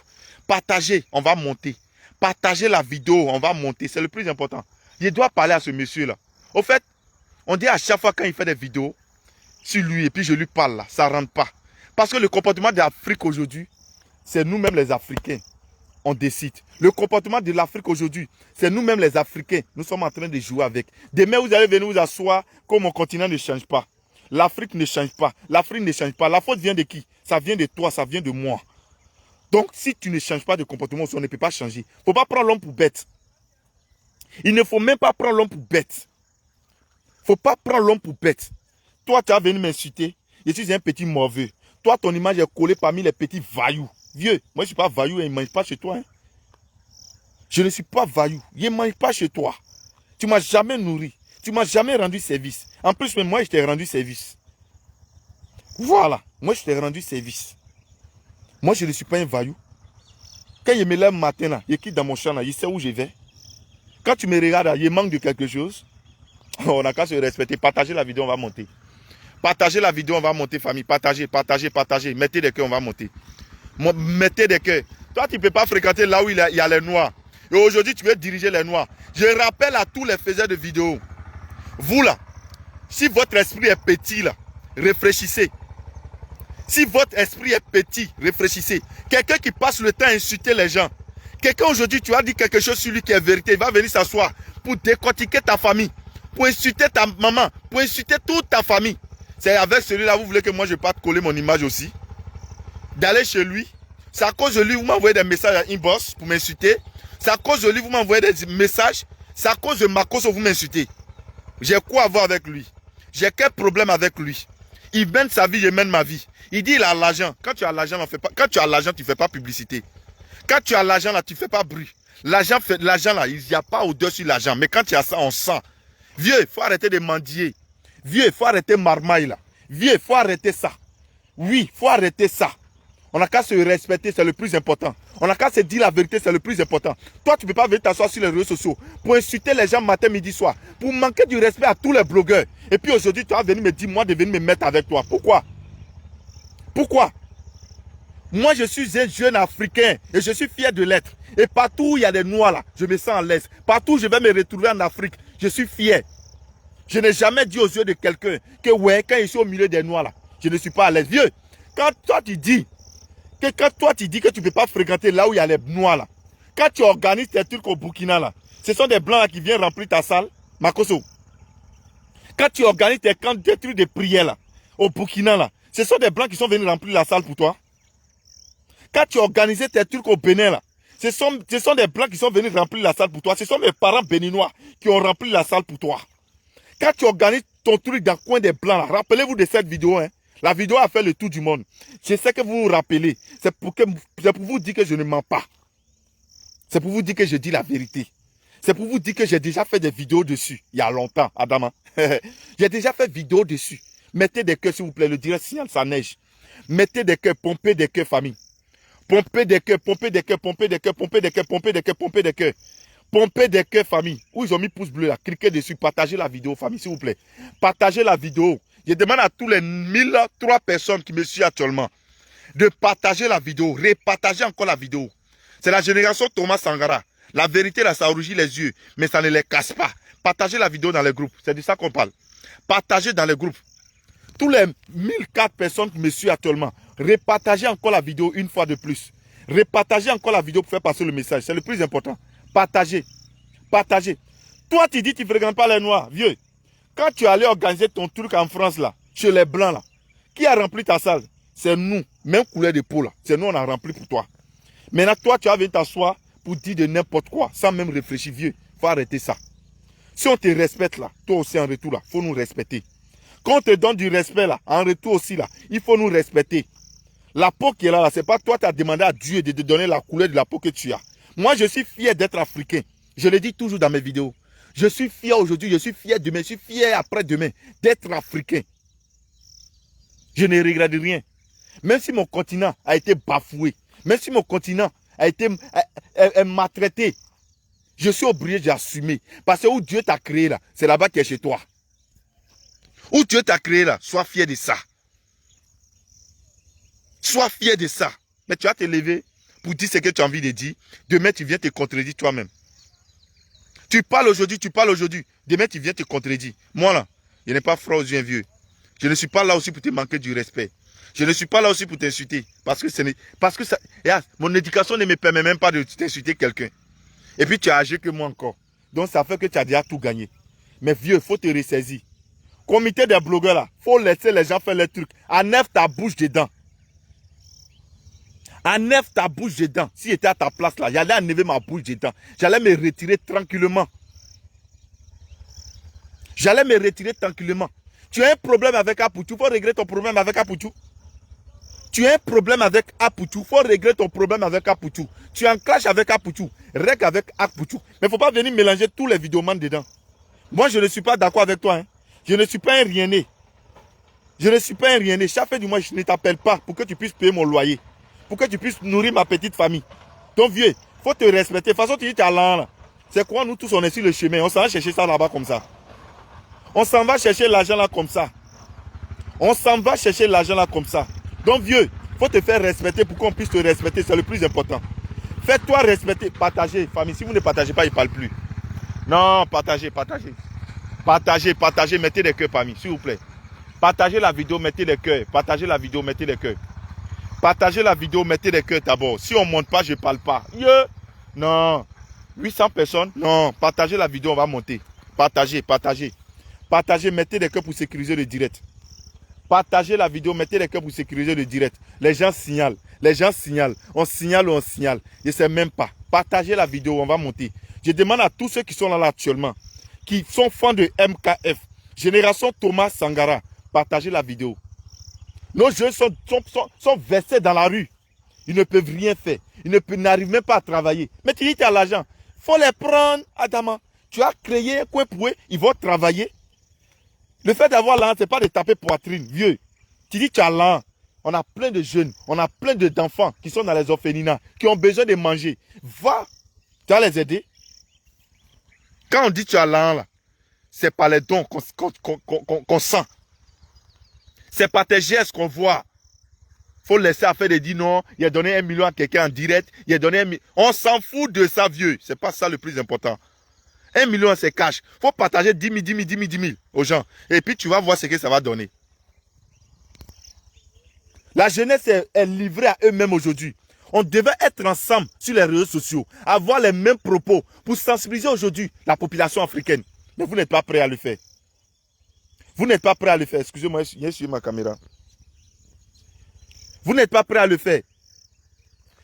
Partagez, on va monter. Partagez la vidéo, on va monter. C'est le plus important. Je dois parler à ce monsieur-là. Au fait, on dit à chaque fois quand il fait des vidéos sur lui et puis je lui parle là, ça ne rentre pas. Parce que le comportement de l'Afrique aujourd'hui, c'est nous-mêmes les Africains. On décide. Le comportement de l'Afrique aujourd'hui, c'est nous-mêmes les Africains. Nous sommes en train de jouer avec. Demain, vous allez venir vous asseoir comme mon continent ne change pas. L'Afrique ne change pas. L'Afrique ne change pas. La faute vient de qui? Ça vient de toi, ça vient de moi. Donc, si tu ne changes pas de comportement, on ne peut pas changer. Il ne faut pas prendre l'homme pour bête. Il ne faut même pas prendre l'homme pour bête. Il ne faut pas prendre l'homme pour bête. Toi, tu as venu m'insulter. Je suis un petit mauvais. Toi, ton image est collée parmi les petits vailloux. Vieux, moi, je ne suis pas vaillou et il ne mange pas chez toi. Hein. Je ne suis pas vaillou. Il ne mange pas chez toi. Tu ne m'as jamais nourri. Tu ne m'as jamais rendu service. En plus, même moi, je t'ai rendu service. Voilà. Moi, je t'ai rendu service. Moi, je ne suis pas un vaillou. Quand je me lève le matin, là, je quitte dans mon champ, là, je sais où je vais. Quand tu me regardes, là, je manque de quelque chose. On n'a qu'à se respecter. Partagez la vidéo, on va monter. Partagez la vidéo, on va monter, famille. Partagez, partagez, partagez. Mettez des cœurs, on va monter. Mettez des cœurs. Toi, tu ne peux pas fréquenter là où il y a les noirs. Et aujourd'hui, tu veux diriger les noirs. Je rappelle à tous les faiseurs de vidéos. Vous là, si votre esprit est petit là, réfléchissez. Si votre esprit est petit, réfléchissez. Quelqu'un qui passe le temps à insulter les gens. Quelqu'un aujourd'hui, tu as dit quelque chose sur lui qui est vérité. Il va venir s'asseoir pour décortiquer ta famille. Pour insulter ta maman. Pour insulter toute ta famille. C'est avec celui-là, vous voulez que moi je parte coller mon image aussi. D'aller chez lui. C'est à cause de lui, vous m'envoyez des messages à inbox pour m'insulter. C'est à cause de lui, vous m'envoyez des messages. C'est à cause de Marcos que vous m'insultez. J'ai quoi à voir avec lui? J'ai quel problème avec lui? Il mène sa vie, je mène ma vie. Il dit il a l'argent. Quand tu as l'argent, quand tu as l'argent, tu ne fais pas publicité. Quand tu as l'argent là, tu ne fais pas bruit. L'argent là, il n'y a pas au-dessus de l'argent. Mais quand tu as ça, on sent. Vieux, il faut arrêter de mendier. Vieux, il faut arrêter marmaille là. Vieux, il faut arrêter ça. Oui, il faut arrêter ça. On n'a qu'à se respecter, c'est le plus important. On n'a qu'à se dire la vérité, c'est le plus important. Toi, tu ne peux pas venir t'asseoir sur les réseaux sociaux pour insulter les gens matin, midi, soir. Pour manquer du respect à tous les blogueurs. Et puis aujourd'hui, tu vas venir me dire, moi, de venir me mettre avec toi. Pourquoi? Pourquoi? Moi, je suis un jeune Africain et je suis fier de l'être. Et partout où il y a des noirs là, je me sens à l'aise. Partout où je vais me retrouver en Afrique, je suis fier. Je n'ai jamais dit aux yeux de quelqu'un que ouais, quand je suis au milieu des noirs là, je ne suis pas à l'aise. Vieux, quand toi tu dis que tu ne peux pas fréquenter là où il y a les noirs là, quand tu organises tes trucs au Burkina là, ce sont des blancs là qui viennent remplir ta salle, Makoso. Quand tu organises tes trucs de prière là, au Burkina là, ce sont des blancs qui sont venus remplir la salle pour toi. Quand tu organisais tes trucs au Bénin là, ce sont des blancs qui sont venus remplir la salle pour toi. Ce sont mes parents béninois qui ont rempli la salle pour toi. Quand tu organises ton truc dans le coin des blancs là, rappelez-vous de cette vidéo, hein. La vidéo a fait le tour du monde. Je sais que vous vous rappelez. C'est pour vous dire que je ne mens pas. C'est pour vous dire que je dis la vérité. C'est pour vous dire que j'ai déjà fait des vidéos dessus. Il y a longtemps, Adama. J'ai déjà fait vidéo dessus. Mettez des cœurs, s'il vous plaît. Le direct signal, ça neige. Mettez des cœurs, pompez des cœurs, famille. Pompez des cœurs, pompez des cœurs, pompez des cœurs, pompez des cœurs, pompez des cœurs, pompez des cœurs. Pompez des cœurs, famille. Où ils ont mis pouce bleu là. Cliquez dessus. Partagez la vidéo, famille, s'il vous plaît. Partagez la vidéo. Je demande à tous les 1003 personnes qui me suivent actuellement de partager la vidéo. Repartager encore la vidéo. C'est la génération Thomas Sankara. La vérité, là, ça rougit les yeux. Mais ça ne les casse pas. Partagez la vidéo dans les groupes. C'est de ça qu'on parle. Partagez dans les groupes. Tous les 1004 personnes qui me suivent actuellement, repartagez encore la vidéo une fois de plus. Repartagez encore la vidéo pour faire passer le message. C'est le plus important. Partagez. Partagez. Toi, tu dis que tu ne fréquentes pas les Noirs. Vieux, quand tu allais organiser ton truc en France, là, chez les Blancs, là, qui a rempli ta salle? C'est nous. Même couleur de peau, là. C'est nous, on a rempli pour toi. Maintenant, toi, tu as venu t'asseoir pour dire de n'importe quoi, sans même réfléchir, vieux. Il faut arrêter ça. Si on te respecte, là, toi aussi en retour, là, il faut nous respecter. Quand on te donne du respect, là, en retour aussi, là, il faut nous respecter. La peau qui est là, c'est pas toi qui as demandé à Dieu de te donner la couleur de la peau que tu as. Moi, je suis fier d'être africain. Je le dis toujours dans mes vidéos. Je suis fier aujourd'hui, je suis fier demain, je suis fier après-demain d'être africain. Je ne regrette rien. Même si mon continent a été bafoué, même si mon continent a été maltraité, je suis obligé d'assumer. Parce que où Dieu t'a créé là, c'est là-bas qui est chez toi. Où Dieu t'a créé là, sois fier de ça. Sois fier de ça. Mais tu vas te lever pour dire ce que tu as envie de dire. Demain, tu viens te contredire toi-même. Tu parles aujourd'hui, Demain, tu viens te contredire. Moi là, je n'ai pas froid aux yeux vieux. Je ne suis pas là aussi pour te manquer du respect. Je ne suis pas là aussi pour t'insulter. Parce que ça, mon éducation ne me permet même pas de t'insulter quelqu'un. Et puis tu as âgé que moi encore. Donc ça fait que tu as déjà tout gagné. Mais vieux, il faut te ressaisir. Comité des blogueurs là, il faut laisser les gens faire leurs trucs. Enlève ta bouche dedans. Enlève ta bouche dedans. Si j'étais à ta place là, j'allais enlever ma bouche dedans. J'allais me retirer tranquillement. J'allais me retirer tranquillement. Tu as un problème avec Apoutou, il faut régler ton problème avec Apoutou. Tu as un problème avec Apoutou, il faut régler ton problème avec Apoutou. Tu es en clash avec Apoutou, règle avec Apoutou. Mais il ne faut pas venir mélanger tous les vidéomans dedans. Moi, je ne suis pas d'accord avec toi. Hein. Je ne suis pas un rien-né. Je ne suis pas un rien-né. Chaque fin du mois, je ne t'appelle pas pour que tu puisses payer mon loyer. Pour que tu puisses nourrir ma petite famille. Ton vieux, il faut te respecter. De toute façon, tu dis tu as là. C'est quoi, nous tous, on est sur le chemin. On s'en va chercher ça là-bas comme ça. On s'en va chercher l'argent là comme ça. On s'en va chercher l'argent là comme ça. Donc vieux, il faut te faire respecter pour qu'on puisse te respecter. C'est le plus important. Fais-toi respecter. Partagez, famille. Si vous ne partagez pas, il ne parle plus. Non, partagez, partagez. Partagez, partagez. Mettez des cœurs parmi, s'il vous plaît. Partagez la vidéo, mettez des cœurs. Partagez la vidéo, mettez des cœurs. Partagez la vidéo, mettez des cœurs d'abord. Si on ne monte pas, je ne parle pas. Non. 800 personnes. Non. Partagez la vidéo, on va monter. Partagez, partagez. Partagez, mettez des cœurs pour sécuriser le direct. Partagez la vidéo, mettez des cœurs pour sécuriser le direct. Les gens signalent. Les gens signalent. On signale ou on signale. Je ne sais même pas. Partagez la vidéo, on va monter. Je demande à tous ceux qui sont là actuellement, qui sont fans de MKF, Génération Thomas Sangara, partagez la vidéo. Nos jeunes sont versés dans la rue. Ils ne peuvent rien faire. Ils n'arrivent même pas à travailler. Mais tu dis que tu as l'argent. Il faut les prendre, Adama. Tu as créé un coin pour eux, ils vont travailler. Le fait d'avoir l'argent, ce n'est pas de taper poitrine, vieux. Tu dis que tu as l'argent. On a plein de jeunes, on a plein d'enfants qui sont dans les orphelinats, qui ont besoin de manger. Va, tu vas les aider. Quand on dit que tu as l'argent, c'est pas les dons qu'on sent. C'est pas tes gestes qu'on voit. Il faut laisser à faire de dire non, il a donné 1 million à quelqu'un en direct, il a donné 1 million. On s'en fout de ça, vieux. C'est pas ça le plus important. 1 million, c'est cash. Il faut partager 10 000 aux gens. Et puis, tu vas voir ce que ça va donner. La jeunesse est livrée à eux-mêmes aujourd'hui. On devait être ensemble sur les réseaux sociaux, avoir les mêmes propos pour sensibiliser aujourd'hui la population africaine. Mais vous n'êtes pas prêts à le faire. Vous n'êtes pas prêts à le faire. Excusez-moi, j'ai suivi ma caméra. Vous n'êtes pas prêts à le faire.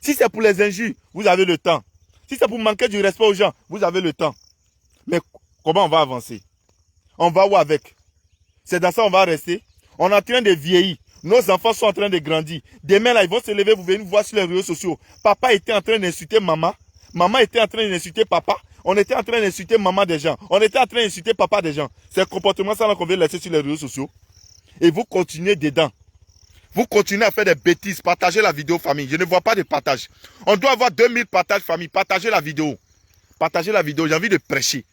Si c'est pour les injures, vous avez le temps. Si c'est pour manquer du respect aux gens, vous avez le temps. Mais comment on va avancer? On va où avec? C'est dans ça qu'on va rester? On est en train de vieillir. Nos enfants sont en train de grandir. Demain, là, ils vont se lever, vous venez nous voir sur les réseaux sociaux. Papa était en train d'insulter maman. Maman était en train d'insulter papa. On était en train d'insulter maman des gens. On était en train d'insulter papa des gens. C'est le comportement ça qu'on veut laisser sur les réseaux sociaux. Et vous continuez dedans. Vous continuez à faire des bêtises. Partagez la vidéo, famille. Je ne vois pas de partage. On doit avoir 2000 partages, famille. Partagez la vidéo. Partagez la vidéo. J'ai envie de prêcher.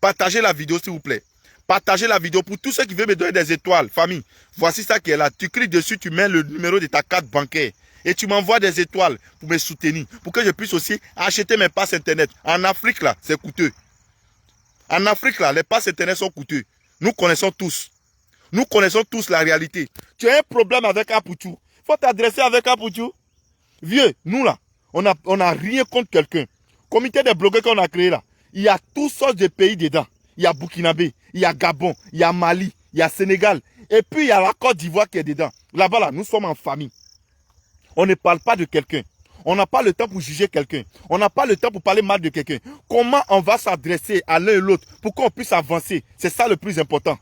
Partagez la vidéo, s'il vous plaît. Partagez la vidéo pour tous ceux qui veulent me donner des étoiles. Famille, voici ça qui est là. Tu cliques dessus, tu mets le numéro de ta carte bancaire. Et tu m'envoies des étoiles pour me soutenir. Pour que je puisse aussi acheter mes passes internet. En Afrique, là, c'est coûteux. En Afrique, là, les passes internet sont coûteux. Nous connaissons tous. Nous connaissons tous la réalité. Tu as un problème avec Apoutou. Il faut t'adresser avec Apoutou. Vieux, nous là, On a rien contre quelqu'un. Comité des blogueurs qu'on a créé là, il y a toutes sortes de pays dedans. Il y a Burkinabé, il y a Gabon, il y a Mali, il y a Sénégal. Et puis il y a la Côte d'Ivoire qui est dedans. Là-bas, là, nous sommes en famille. On ne parle pas de quelqu'un. On n'a pas le temps pour juger quelqu'un. On n'a pas le temps pour parler mal de quelqu'un. Comment on va s'adresser à l'un et l'autre pour qu'on puisse avancer? C'est ça le plus important.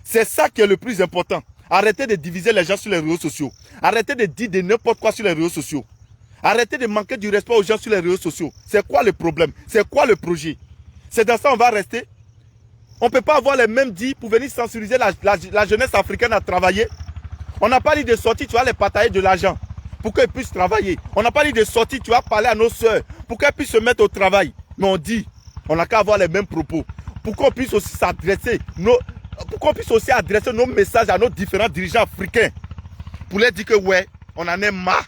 C'est ça qui est le plus important. Arrêtez de diviser les gens sur les réseaux sociaux. Arrêtez de dire de n'importe quoi sur les réseaux sociaux. Arrêtez de manquer du respect aux gens sur les réseaux sociaux. C'est quoi le problème? C'est quoi le projet? C'est dans ça qu'on va rester? On ne peut pas avoir les mêmes dits pour venir sensibiliser la jeunesse africaine à travailler. On n'a pas dit de sortir, tu vas les partager de l'argent pour qu'ils puissent travailler. On n'a pas dit de sortir, tu vas parler à nos soeurs pour qu'elles puissent se mettre au travail. Mais on dit, on n'a qu'à avoir les mêmes propos. Pour qu'on puisse aussi s'adresser, nos messages à nos différents dirigeants africains. Pour leur dire que ouais, on en est marre.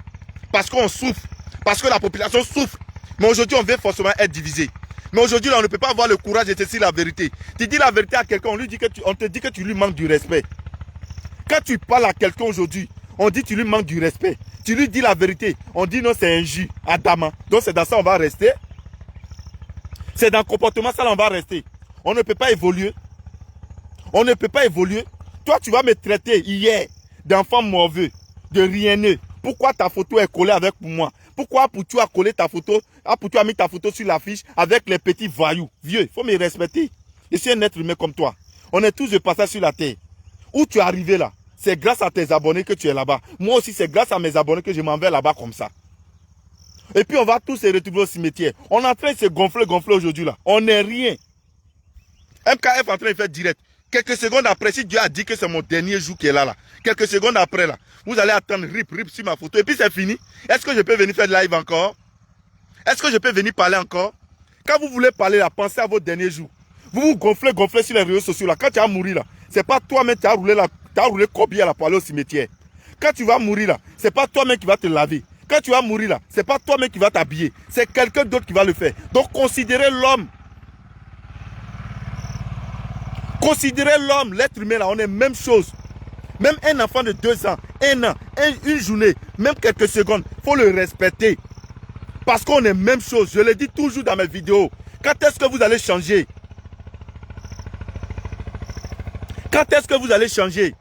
Parce qu'on souffre. Parce que la population souffre. Mais aujourd'hui, on veut forcément être divisé. Mais aujourd'hui, on ne peut pas avoir le courage de te dire la vérité. Tu dis la vérité à quelqu'un, on te dit que tu lui manques du respect. Quand tu parles à quelqu'un aujourd'hui, on dit que tu lui manques du respect. Tu lui dis la vérité, on dit non, c'est injure, Adama. Donc c'est dans ça qu'on va rester. C'est dans le comportement ça on va rester. On ne peut pas évoluer. On ne peut pas évoluer. Toi, tu vas me traiter hier d'enfant mauvais, de rieneux. Pourquoi ta photo est collée avec moi? Pourquoi tu as collé ta photo, tu as mis ta photo sur l'affiche avec les petits voyous? Vieux, il faut me respecter. Je suis un être humain comme toi. On est tous de passage sur la terre. Où tu es arrivé là, c'est grâce à tes abonnés que tu es là-bas. Moi aussi, c'est grâce à mes abonnés que je m'en vais là-bas comme ça. Et puis, on va tous se retrouver au cimetière. On est en train de se gonfler aujourd'hui là. On n'est rien. MKF est en train de faire direct. Quelques secondes après, si Dieu a dit que c'est mon dernier jour qui est là, quelques secondes après, là, vous allez attendre rip sur ma photo. Et puis c'est fini. Est-ce que je peux venir faire de live encore? Est-ce que je peux venir parler encore? Quand vous voulez parler, là, pensez à vos derniers jours. Vous vous gonflez sur les réseaux sociaux. Là. Quand tu vas mourir, là, c'est pas toi-même qui as roulé combien là, pour aller au cimetière. Quand tu vas mourir, là, c'est pas toi-même qui va te laver. Quand tu vas mourir, là, c'est pas toi-même qui va t'habiller. C'est quelqu'un d'autre qui va le faire. Donc, considérez l'homme. Considérez l'homme, l'être humain là, on est même chose. Même un enfant de 2 ans, 1 an, une journée, même quelques secondes, il faut le respecter. Parce qu'on est même chose. Je le dis toujours dans mes vidéos. Quand est-ce que vous allez changer? Quand est-ce que vous allez changer?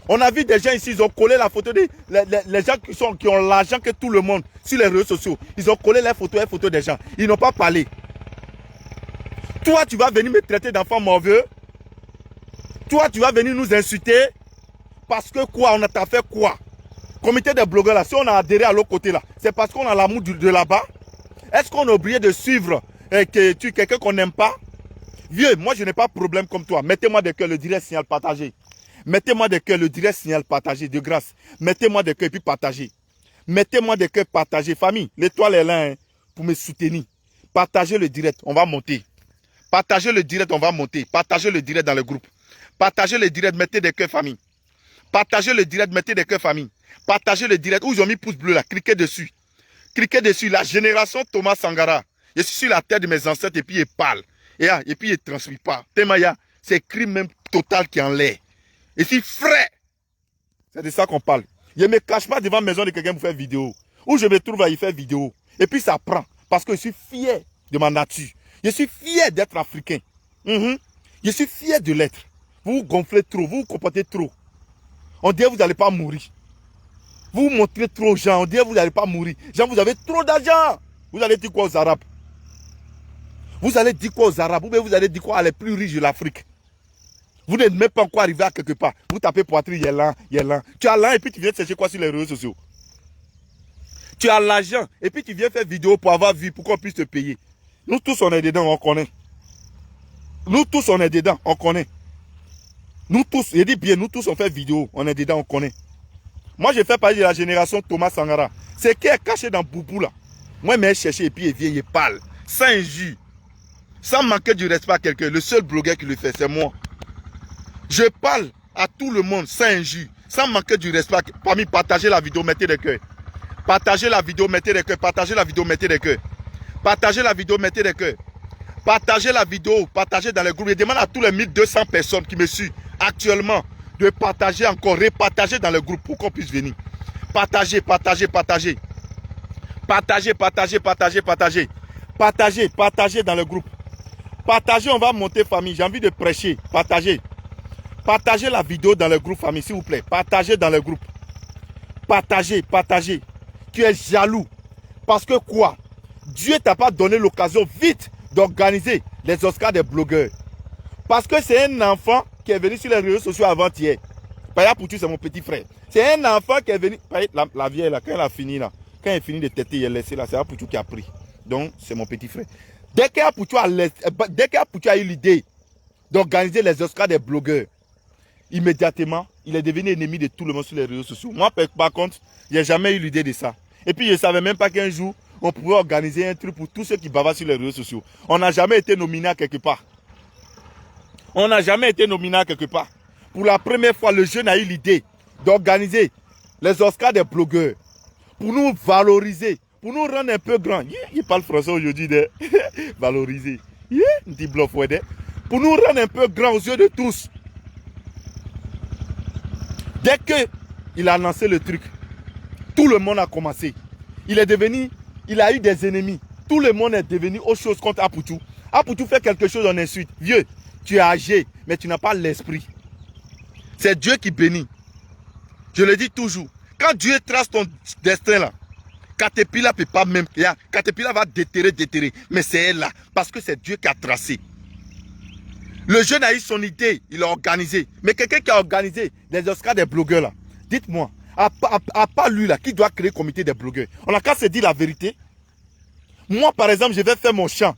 On a vu des gens ici, ils ont collé la photo des les gens qui ont l'argent que tout le monde sur les réseaux sociaux. Ils ont collé les photos des gens. Ils n'ont pas parlé. Toi, tu vas venir me traiter d'enfant mauvais. Toi, tu vas venir nous insulter. Parce que quoi? On a fait quoi? Comité des blogueurs là, si on a adhéré à l'autre côté là, c'est parce qu'on a l'amour de là-bas. Est-ce qu'on a oublié de suivre quelqu'un qu'on n'aime pas? Vieux, moi je n'ai pas de problème comme toi. Mettez-moi des cœurs, le direct signal partagé. Mettez-moi des cœurs, le direct signal partagé, de grâce. Mettez-moi des cœurs et puis partagez. Mettez-moi des cœurs partagés. Famille, l'étoile est là hein, pour me soutenir. Partagez le direct, on va monter. Partagez le direct, on va monter. Partagez le direct dans le groupe. Partagez le direct, mettez des cœurs famille. Partagez le direct, mettez des cœurs famille. Partagez le direct, où ils ont mis pouce bleu là, cliquez dessus. Cliquez dessus, la génération Thomas Sankara. Je suis sur la terre de mes ancêtres et puis il parle. Et puis il ne transmet pas. Temaya, c'est crime même total qui est en l'air. Et si frais, c'est de ça qu'on parle. Je ne me cache pas devant la maison de quelqu'un pour faire vidéo. Où je me trouve à y faire vidéo. Et puis ça prend. Parce que je suis fier de ma nature. Je suis fier d'être africain. Je suis fier de l'être. Vous vous gonflez trop, vous vous comportez trop. On dirait que vous n'allez pas mourir. Vous vous montrez trop aux gens, on dirait que vous n'allez pas mourir. Gens, vous avez trop d'argent. Vous allez dire quoi aux Arabes? Vous allez dire quoi aux Arabes? Ou bien vous allez dire quoi à les plus riches de l'Afrique? Vous n'êtes même pas encore arrivé à quelque part. Vous tapez poitrine, il est là. Tu as l'argent et puis tu viens chercher quoi sur les réseaux sociaux? Tu as l'argent et puis tu viens faire vidéo pour avoir vu, pour qu'on puisse te payer. Nous tous on est dedans, on connaît. Nous tous on est dedans, on connaît. Nous tous, je dis bien, nous tous on fait vidéo, on est dedans, on connaît. Moi je fais partie de la génération Thomas Sankara. C'est qui est caché dans Boubou là. Moi je vais chercher et puis il vient, il parle. Sans injure. Sans manquer du respect à quelqu'un. Le seul blogueur qui le fait, c'est moi. Je parle à tout le monde sans injure. Sans manquer du respect. Parmi partager la vidéo, mettez des cœurs. Partagez la vidéo, mettez des cœurs. Partagez la vidéo, mettez des cœurs. Partagez la vidéo, mettez des cœurs. Partagez la vidéo, partagez dans les groupes. Je demande à tous les 1200 personnes qui me suivent actuellement de partager encore, repartager dans le groupe pour qu'on puisse venir. Partagez, partagez, partagez. Partagez, partagez, partagez, partagez. Partagez, partagez dans le groupe. Partagez, on va monter famille. J'ai envie de prêcher. Partagez. Partagez la vidéo dans le groupe famille, s'il vous plaît. Partagez dans le groupe. Partagez, partagez. Tu es jaloux. Parce que quoi? Dieu t'a pas donné l'occasion vite d'organiser les Oscars des blogueurs. Parce que c'est un enfant qui est venu sur les réseaux sociaux avant-hier. Paya Poutou, c'est mon petit frère. C'est un enfant qui est venu. La vieille, là, quand elle a fini, là, quand elle a fini de têter, elle a laissé là, c'est Paya Poutou qui a pris. Donc, c'est mon petit frère. Dès qu'Paya Poutou a eu l'idée d'organiser les Oscars des blogueurs, immédiatement, il est devenu ennemi de tout le monde sur les réseaux sociaux. Moi, par contre, je n'ai jamais eu l'idée de ça. Et puis, je ne savais même pas qu'un jour, on pouvait organiser un truc pour tous ceux qui bavardent sur les réseaux sociaux. On n'a jamais été nominé à quelque part. On n'a jamais été nominé à quelque part. Pour la première fois, le jeune a eu l'idée d'organiser les Oscars des blogueurs pour nous valoriser, pour nous rendre un peu grands. Il parle français aujourd'hui de valoriser. Pour nous rendre un peu grands aux yeux de tous. Dès qu'il a lancé le truc, tout le monde a commencé. Il a eu des ennemis. Tout le monde est devenu autre chose contre Paya Poutou. Paya Poutou fait quelque chose en insulte. Vieux, tu es âgé, mais tu n'as pas l'esprit. C'est Dieu qui bénit. Je le dis toujours. Quand Dieu trace ton destin là, Caterpillar ne peut pas même. Caterpillar va déterrer. Mais c'est elle là. Parce que c'est Dieu qui a tracé. Le jeune a eu son idée, il a organisé. Mais quelqu'un qui a organisé les Oscars des blogueurs là, dites-moi, à part lui là, qui doit créer le comité des blogueurs? On n'a qu'à se dire la vérité. Moi par exemple, je vais faire mon champ.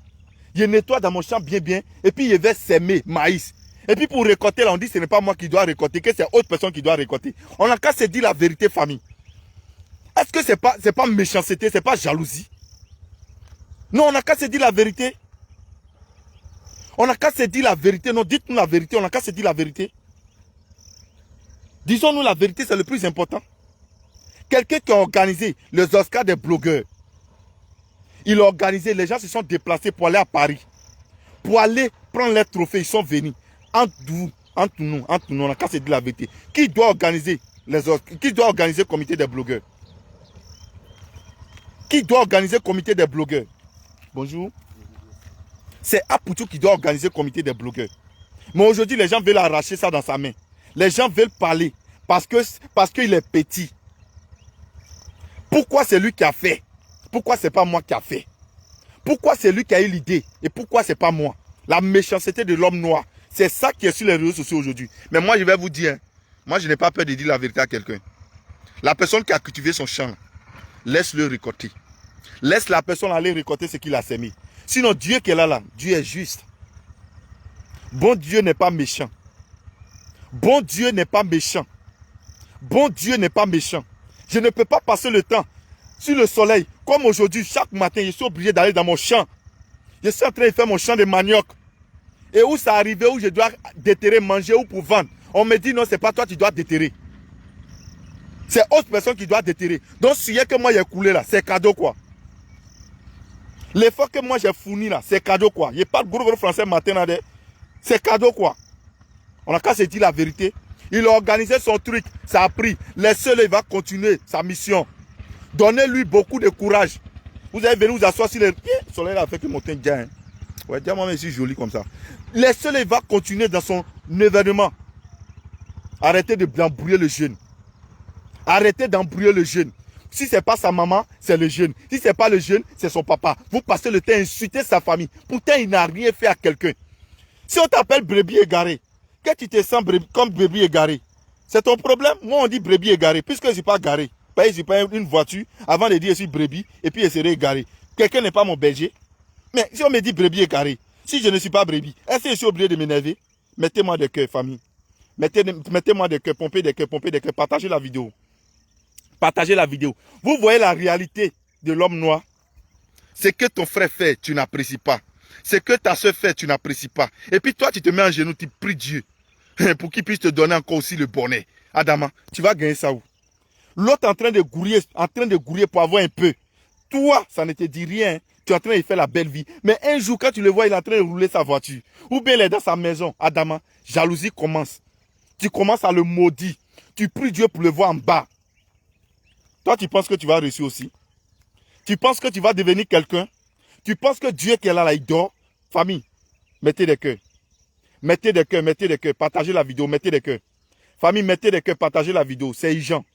Je nettoie dans mon champ bien. Et puis je vais s'aimer maïs. Et puis pour récolter là, on dit que ce n'est pas moi qui dois récolter, que c'est autre personne qui doit récolter. On n'a qu'à se dire la vérité famille. Est-ce que c'est pas méchanceté, c'est pas jalousie? Non, on n'a qu'à se dire la vérité. On n'a qu'à se dire la vérité. Non, dites-nous la vérité. On n'a qu'à se dire la vérité. Disons-nous la vérité, c'est le plus important. Quelqu'un qui a organisé les Oscars des blogueurs. Il a organisé, les gens se sont déplacés pour aller à Paris. Pour aller prendre les trophées, ils sont venus. Entre nous, on n'a qu'à se dire la vérité. Qui doit organiser les Oscars? Qui doit organiser le comité des blogueurs? Qui doit organiser le comité des blogueurs? Bonjour. C'est Paya Poutou qui doit organiser le comité des blogueurs. Mais aujourd'hui, les gens veulent arracher ça dans sa main. Les gens veulent parler parce qu'il est petit. Pourquoi c'est lui qui a fait? Pourquoi c'est pas moi qui a fait? Pourquoi c'est lui qui a eu l'idée? Et pourquoi c'est pas moi? La méchanceté de l'homme noir. C'est ça qui est sur les réseaux sociaux aujourd'hui. Mais moi, je vais vous dire, moi, je n'ai pas peur de dire la vérité à quelqu'un. La personne qui a cultivé son champ, laisse-le récolter. Laisse la personne aller récolter ce qu'il a sémé. Sinon, Dieu qui est là, Dieu est juste. Bon Dieu n'est pas méchant. Bon Dieu n'est pas méchant. Bon Dieu n'est pas méchant. Je ne peux pas passer le temps sur le soleil. Comme aujourd'hui, chaque matin, je suis obligé d'aller dans mon champ. Je suis en train de faire mon champ de manioc. Et où ça arrive, où je dois déterrer, manger ou pour vendre. On me dit non, c'est pas toi qui dois déterrer. C'est autre personne qui doit déterrer. Donc, ce que moi j'ai coulé là, c'est cadeau quoi. L'effort que moi j'ai fourni là, c'est cadeau quoi. Je parle gros français matin là, c'est cadeau quoi. On n'a qu'à se dire la vérité. Il a organisé son truc, ça a pris. Laissez-le, il va continuer sa mission. Donnez-lui beaucoup de courage. Vous allez venir vous asseoir sur le soleil là, avec le montagne gain. Ouais, dis-moi, mais c'est joli comme ça. Laissez-le, il va continuer dans son événement. Arrêtez d'embrouiller le jeune. Arrêtez d'embrouiller le jeune. Si ce n'est pas sa maman, c'est le jeune. Si ce n'est pas le jeune, c'est son papa. Vous passez le temps à insulter sa famille. Pourtant, il n'a rien fait à quelqu'un. Si on t'appelle brebis égaré, que tu te sens comme brebis égaré, c'est ton problème. Moi, on dit brebis égaré, puisque je ne suis pas garé. Je suis pas une voiture avant de dire je suis brebis et puis je serai égaré. Quelqu'un n'est pas mon berger. Mais si on me dit brebis égaré, si je ne suis pas brebis, est-ce que je suis obligé de m'énerver? Mettez-moi des cœurs, famille. Mettez-moi des cœurs, pompez des cœurs, partagez la vidéo. Partagez la vidéo. Vous voyez la réalité de l'homme noir. Ce que ton frère fait, tu n'apprécies pas. Ce que ta soeur fait, tu n'apprécies pas. Et puis toi, tu te mets en genoux, tu pries Dieu pour qu'il puisse te donner encore aussi le bonheur. Adama, tu vas gagner ça où? L'autre en train de gourir pour avoir un peu. Toi, ça ne te dit rien. Tu es en train de faire la belle vie. Mais un jour, quand tu le vois, il est en train de rouler sa voiture. Ou bien il est dans sa maison. Adama, jalousie commence. Tu commences à le maudire. Tu pries Dieu pour le voir en bas. Toi, tu penses que tu vas réussir aussi. Tu penses que tu vas devenir quelqu'un? Tu penses que Dieu qui est là, il dort? Famille, mettez des cœurs. Mettez des cœurs, mettez des cœurs. Partagez la vidéo, mettez des cœurs. Famille, mettez des cœurs, partagez la vidéo. C'est urgent.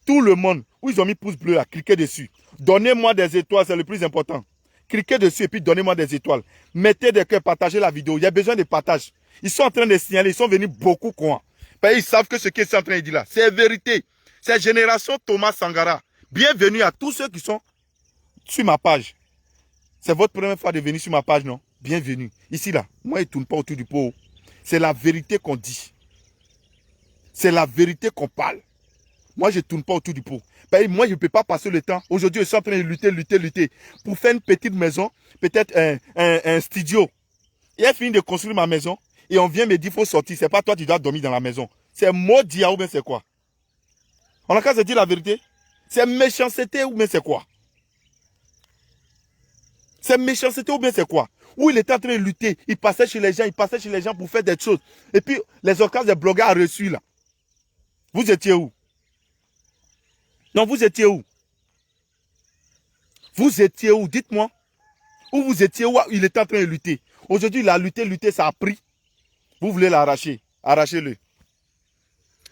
Tout le monde, où ils ont mis pouce bleu là, cliquez dessus. Donnez-moi des étoiles, c'est le plus important. Cliquez dessus et puis donnez-moi des étoiles. Mettez des cœurs, partagez la vidéo. Il y a besoin de partage. Ils sont en train de signaler, ils sont venus beaucoup quoi. Parce qu'ils savent que ce qu'ils sont en train de dire là, c'est vérité. C'est Génération Thomas Sankara. Bienvenue à tous ceux qui sont sur ma page. C'est votre première fois de venir sur ma page, non? Bienvenue. Ici là, moi je ne tourne pas autour du pot. C'est la vérité qu'on dit. C'est la vérité qu'on parle. Moi, je ne tourne pas autour du pot. Moi, je ne peux pas passer le temps. Aujourd'hui, je suis en train de lutter pour faire une petite maison, peut-être un studio. Et elle finit de construire ma maison et on vient me dire qu'il faut sortir. Ce n'est pas toi qui dois dormir dans la maison. C'est maudit ou bien c'est quoi? On a qu'à se dire la vérité. C'est méchanceté ou bien c'est quoi? C'est méchanceté ou bien c'est quoi? Où il était en train de lutter, il passait chez les gens, pour faire des choses. Et puis, les occasions des blogueurs a reçu là. Vous étiez où? Non, vous étiez où? Vous étiez où? Dites-moi. Où vous étiez, où il était en train de lutter. Aujourd'hui, il a lutté, ça a pris. Vous voulez l'arracher. Arrachez-le.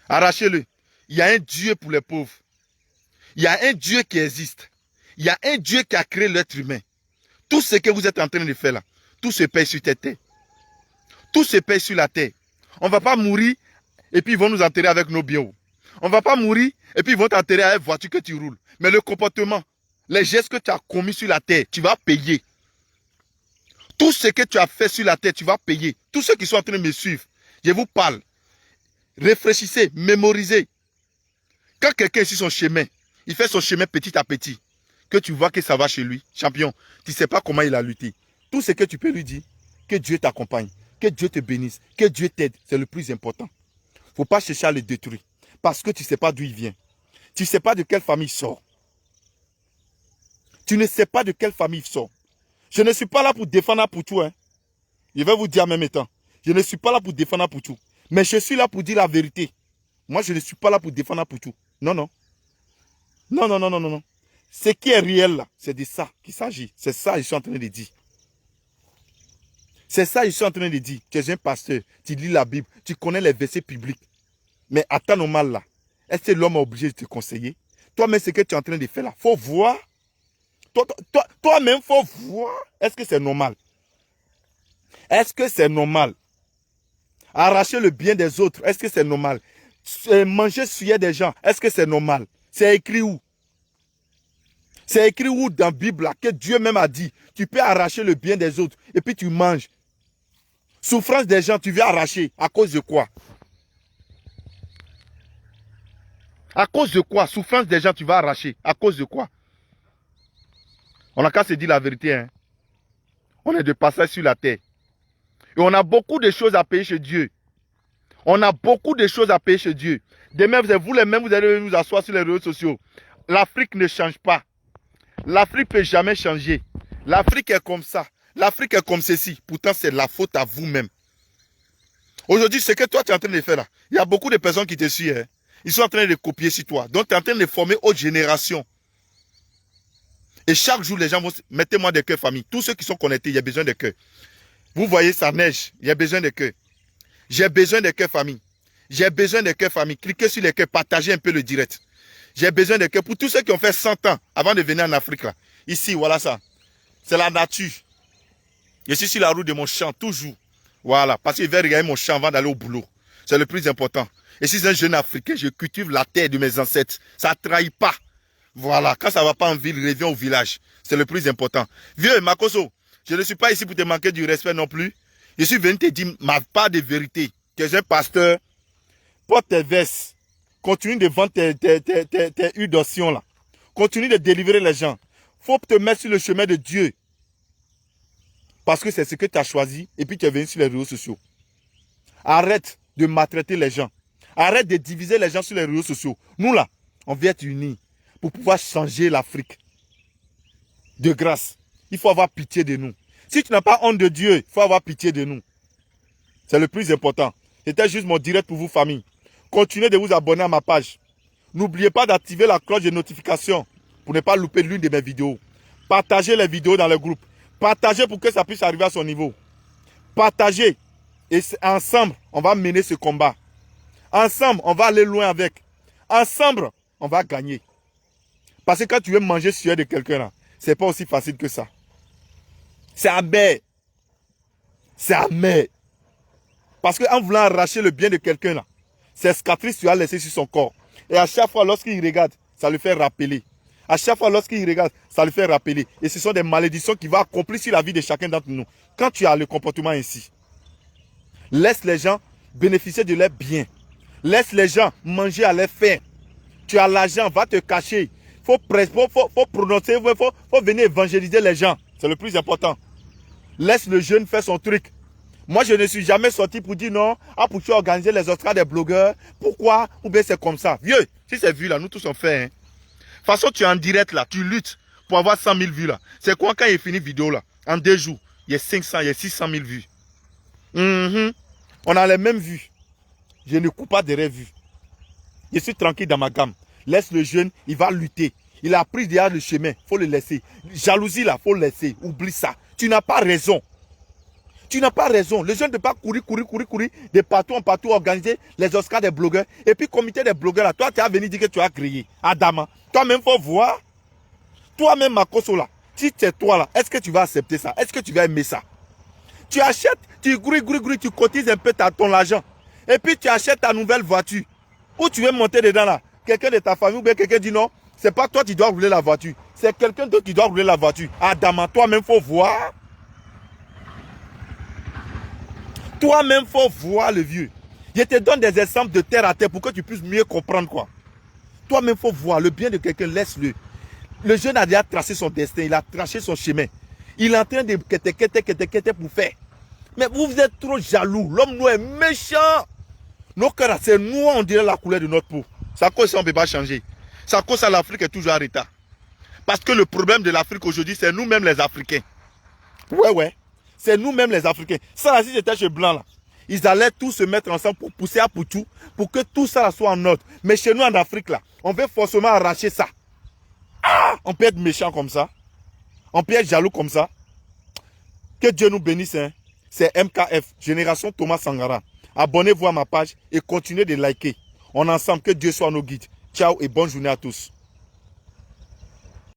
Arrachez-le. Il y a un Dieu pour les pauvres. Il y a un Dieu qui existe. Il y a un Dieu qui a créé l'être humain. Tout ce que vous êtes en train de faire là, tout se paye sur cette terre. Tout se paye sur la terre. On ne va pas mourir et puis ils vont nous enterrer avec nos biens. On ne va pas mourir et puis ils vont t'enterrer avec la voiture que tu roules. Mais le comportement, les gestes que tu as commis sur la terre, tu vas payer. Tout ce que tu as fait sur la terre, tu vas payer. Tous ceux qui sont en train de me suivre, je vous parle. Réfléchissez, mémorisez. Quand quelqu'un est sur son chemin, il fait son chemin petit à petit, que tu vois que ça va chez lui, champion, tu ne sais pas comment il a lutté. Tout ce que tu peux lui dire, que Dieu t'accompagne, que Dieu te bénisse, que Dieu t'aide, c'est le plus important. Il ne faut pas chercher à le détruire, parce que tu ne sais pas d'où il vient. Tu ne sais pas de quelle famille il sort. Tu ne sais pas de quelle famille il sort. Je ne suis pas là pour défendre Poutou. Hein. Je vais vous dire en même temps. Je ne suis pas là pour défendre Poutou. Mais je suis là pour dire la vérité. Moi, je ne suis pas là pour défendre Poutou. Non, non. Non, non, non, non, non, non. Ce qui est réel là, c'est de ça qu'il s'agit. C'est ça que je suis en train de dire. C'est ça que je suis en train de dire. Tu es un pasteur, tu lis la Bible, tu connais les versets publics. Mais à temps normal là, est-ce que l'homme est obligé de te conseiller? Toi-même, ce que tu es en train de faire là, il faut voir. Toi-même, il faut voir. Est-ce que c'est normal? Est-ce que c'est normal? Arracher le bien des autres, est-ce que c'est normal? Manger souiller des gens, est-ce que c'est normal? C'est écrit où? C'est écrit où dans la Bible là, que Dieu même a dit, tu peux arracher le bien des autres et puis tu manges. Souffrance des gens, tu veux arracher. À cause de quoi? À cause de quoi? Souffrance des gens, tu vas arracher. À cause de quoi? On n'a qu'à se dire la vérité. Hein? On est de passage sur la terre. Et on a beaucoup de choses à payer chez Dieu. On a beaucoup de choses à payer chez Dieu. Demain, vous les mêmes, vous allez nous asseoir sur les réseaux sociaux. L'Afrique ne change pas. L'Afrique ne peut jamais changer. L'Afrique est comme ça. L'Afrique est comme ceci. Pourtant, c'est la faute à vous-même. Aujourd'hui, ce que toi, tu es en train de faire là, il y a beaucoup de personnes qui te suivent. Hein. Ils sont en train de copier sur toi. Donc, tu es en train de former autre génération. Et chaque jour, les gens vont... Mettez-moi des cœurs, famille. Tous ceux qui sont connectés, il y a besoin de cœurs. Vous voyez, ça neige. Il y a besoin de cœurs. J'ai besoin de cœurs, famille. J'ai besoin de cœurs, famille. Cliquez sur les cœurs, partagez un peu le direct. J'ai besoin de cœurs pour tous ceux qui ont fait 100 ans avant de venir en Afrique. Là. Ici, voilà ça. C'est la nature. Je suis sur la route de mon champ, toujours. Voilà. Parce que je vais regarder mon champ avant d'aller au boulot. C'est le plus important. Et si c'est un jeune Africain, je cultive la terre de mes ancêtres. Ça ne trahit pas. Voilà. Quand ça ne va pas en ville, reviens au village. C'est le plus important. Vieux, Makoso, je ne suis pas ici pour te manquer du respect non plus. Je suis venu te dire ma part de vérité. Tu es un pasteur. Porte tes vestes. Continue de vendre tes huiles d'onction là. Continue de délivrer les gens. Il faut te mettre sur le chemin de Dieu. Parce que c'est ce que tu as choisi et puis tu es venu sur les réseaux sociaux. Arrête de maltraiter les gens. Arrête de diviser les gens sur les réseaux sociaux. Nous là, on vient être unis pour pouvoir changer l'Afrique. De grâce. Il faut avoir pitié de nous. Si tu n'as pas honte de Dieu, il faut avoir pitié de nous. C'est le plus important. C'était juste mon direct pour vous, famille. Continuez de vous abonner à ma page. N'oubliez pas d'activer la cloche de notification pour ne pas louper l'une de mes vidéos. Partagez les vidéos dans le groupe. Partagez pour que ça puisse arriver à son niveau. Partagez. Et ensemble, on va mener ce combat. Ensemble, on va aller loin avec. Ensemble, on va gagner. Parce que quand tu veux manger sur de quelqu'un là, c'est pas aussi facile que ça. C'est amer. C'est amer. Parce qu'en voulant arracher le bien de quelqu'un là, ces cicatrices tu as laissé sur son corps. Et à chaque fois, lorsqu'il regarde, ça lui fait rappeler. À chaque fois, lorsqu'il regarde, ça lui fait rappeler. Et ce sont des malédictions qui vont accomplir sur la vie de chacun d'entre nous. Quand tu as le comportement ainsi, laisse les gens bénéficier de leurs biens. Laisse les gens manger à leur faim. Tu as l'argent, va te cacher. Faut prononcer, faut venir évangéliser les gens. C'est le plus important. Laisse le jeune faire son truc. Moi, je ne suis jamais sorti pour dire non, pour tu organiser les Oscars des blogueurs. Pourquoi? Ou bien c'est comme ça. Vieux, si c'est vu là, nous tous on fait. Hein. De toute façon, tu es en direct là, tu luttes pour avoir 100 000 vues là. C'est quoi quand il finit vidéo là? En 2 jours, il y a 500, il y a 600 000 vues. On a les mêmes vues. Je ne coupe pas des rêves vues. Je suis tranquille dans ma gamme. Laisse le jeune, il va lutter. Il a pris derrière le chemin, il faut le laisser. Jalousie là, il faut le laisser. Oublie ça. Tu n'as pas raison. Tu n'as pas raison. Le jeune ne peut pas courir de partout en partout, organiser les Oscars des blogueurs. Et puis, comité des blogueurs là, toi, tu as venu dire que tu as créé. Adama, toi-même, il faut voir. Toi-même, Makoso là, si c'est toi là, est-ce que tu vas accepter ça? Est-ce que tu vas aimer ça? Tu achètes, tu grouilles, tu cotises un peu ton argent. Et puis, tu achètes ta nouvelle voiture. Où tu veux monter dedans là? Quelqu'un de ta famille ou bien quelqu'un dit non, c'est pas toi qui dois rouler la voiture. C'est quelqu'un d'autre qui doit rouler la voiture. Adama, toi-même, il faut voir. Toi-même, il faut voir le vieux. Je te donne des exemples de terre à terre pour que tu puisses mieux comprendre quoi. Toi-même, il faut voir le bien de quelqu'un, laisse-le. Le jeune a déjà tracé son destin, il a tracé son chemin. Il est en train de quêter pour faire. Mais vous êtes trop jaloux. L'homme noir est méchant. Nos cœurs, c'est noir, on dirait la couleur de notre peau. C'est à cause de ça, on ne peut pas changer. C'est à cause de ça, l'Afrique est toujours en retard. Parce que le problème de l'Afrique aujourd'hui, c'est nous-mêmes les Africains. Ouais. C'est nous-mêmes les Africains. Ça, là, si j'étais chez Blanc, là, ils allaient tous se mettre ensemble pour pousser à Poutou, pour que tout ça là, soit en ordre. Mais chez nous, en Afrique, là, on veut forcément arracher ça. On peut être méchant comme ça. On peut être jaloux comme ça. Que Dieu nous bénisse. Hein. C'est MKF, Génération Thomas Sangara. Abonnez-vous à ma page et continuez de liker. On est ensemble, que Dieu soit nos guides. Ciao et bonne journée à tous.